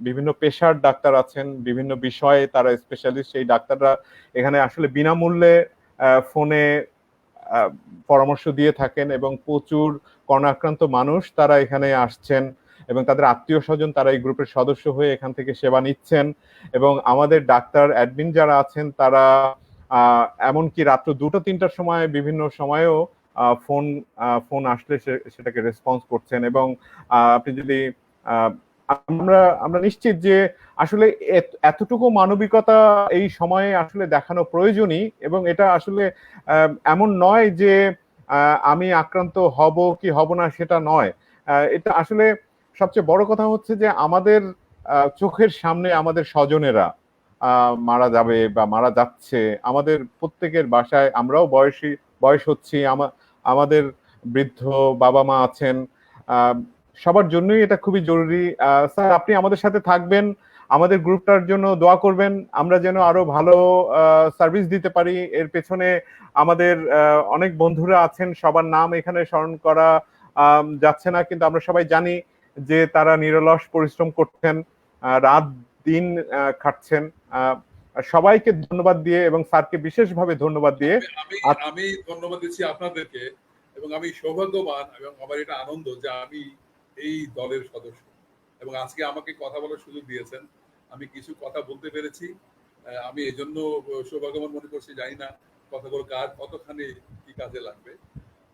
Speaker 1: বিভিন্ন পেশার ডাক্তার আছেন, বিভিন্ন বিষয়ে তারা স্পেশালিস্ট। সেই ডাক্তাররা এখানে আসলে বিনামূল্যে ফোনে পরামর্শ দিয়ে থাকেন এবং প্রচুর করোনা আক্রান্ত মানুষ তারা এখানে আসছেন এবং তাদের আত্মীয় স্বজন তারা এই গ্রুপের সদস্য হয়ে এখান থেকে সেবা নিচ্ছেন। এবং আমাদের ডাক্তার অ্যাডমিন যারা আছেন তারা এমনকি রাত্র 2টা-3টার সময় বিভিন্ন সময়েও ফোন আসলে সেটাকে রেসপন্স করছেন। এবং আপনি যদি আমরা নিশ্চিত যে আসলে এতটুকু মানবিকতা এই সময়ে আসলে দেখানো প্রয়োজনই, এবং এটা আসলে এমন নয় যে আমি আক্রান্ত হব কি হব না সেটা নয়। এটা আসলে সবচেয়ে বড় কথা হচ্ছে যে আমাদের চোখের সামনে আমাদের স্বজনেরা মারা যাবে বা মারা যাচ্ছে, আমাদের প্রত্যেকের বাসায় আমরাও বয়স হচ্ছি, আমাদের বৃদ্ধ বাবা মা আছেন, সবার জন্যই এটা খুবই জরুরি। স্যার আপনি আমাদের সাথে থাকবেন, আমাদের গ্রুপটার জন্য দোয়া করবেন, আমরা যেন আরো ভালো সার্ভিস দিতে পারি। এর পেছনে আমাদের অনেক বন্ধুরা আছেন, সবার নাম এখানে স্মরণ করা যাচ্ছে না, কিন্তু আমরা সবাই জানি যে তারা নিরলস পরিশ্রম করছেন, রাত দিন খাটছেন। সবাইকে ধন্যবাদ দিয়ে এবং স্যারকে বিশেষভাবে ধন্যবাদ দিয়ে
Speaker 2: আমি ধন্যবাদ দিচ্ছি আপনাদেরকে, এবং আমি সৌভাগ্যবান এবং আমার এটা আনন্দ যে আমি এই দলের সদস্য, এবং আজকে আমাকে কথা বলার সুযোগ দিয়েছেন, আমি কিছু কথা বলতে পেরেছি। আমি এই জন্য সৌভাগ্যবান মনে করছি, জানি না কথাগুলো কতখানি কি কাজে লাগবে,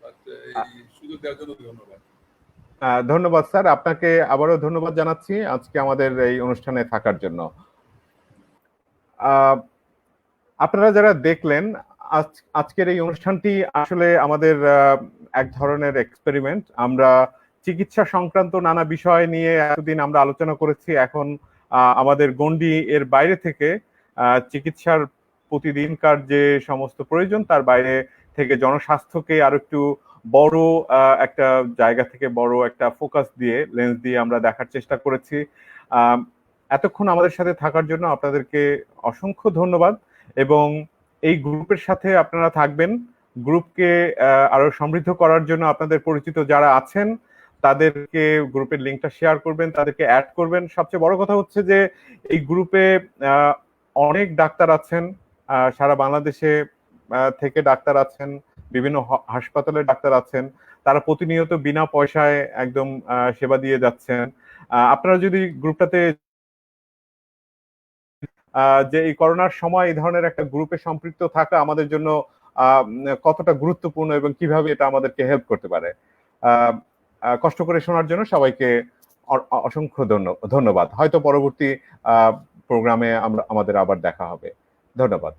Speaker 2: বাট এই সুযোগ দেওয়ার জন্য ধন্যবাদ।
Speaker 1: ধন্যবাদ স্যার, আপনাকে আবারও ধন্যবাদ জানাচ্ছি আজকে আমাদের এই অনুষ্ঠানে থাকার জন্য। আপনারা যারা দেখলেন আজকের এই অনুষ্ঠানটি আসলে আমাদের এক ধরনের এক্সপেরিমেন্ট। আমরা চিকিৎসা সংক্রান্ত নানা বিষয় নিয়ে এতদিন আমরা আলোচনা করেছি, এখন আমাদের গণ্ডি এর বাইরে থেকে চিকিৎসার প্রতিদিনকার যে সমস্ত প্রয়োজন তার বাইরে থেকে জনস্বাস্থ্যকে আরো একটু বড় একটা জায়গা থেকে বড় একটা ফোকাস দিয়ে লেন্স দিয়ে আমরা দেখার চেষ্টা করেছি। এতক্ষণ আমাদের সাথে থাকার জন্য আপনাদেরকে অসংখ্য ধন্যবাদ, এবং এই গ্রুপের সাথে আপনারা থাকবেন। গ্রুপকে আরো সমৃদ্ধ করার জন্য আপনাদের পরিচিত যারা আছেন তাদেরকে গ্রুপের লিঙ্কটা শেয়ার করবেন, তাদেরকে অ্যাড করবেন। সবচেয়ে বড় কথা হচ্ছে যে এই গ্রুপে অনেক ডাক্তার আছেন, সারা বাংলাদেশে থেকে ডাক্তার আছেন, বিভিন্ন হাসপাতালের ডাক্তার আছেন, তারা প্রতিনিয়ত বিনা পয়সায় একদম সেবা দিয়ে যাচ্ছেন। আপনারা যদি গ্রুপটাতে যে এই করোনার সময় এই ধরনের একটা গ্রুপে সম্পৃক্ত থাকা আমাদের জন্য কতটা গুরুত্বপূর্ণ এবং কিভাবে এটা আমাদেরকে হেল্প করতে পারে, কষ্ট করে শোনার জন্য সবাইকে অসংখ্য ধন্যবাদ। হয়তো পরবর্তী প্রোগ্রামে আমাদের আবার দেখা হবে। ধন্যবাদ।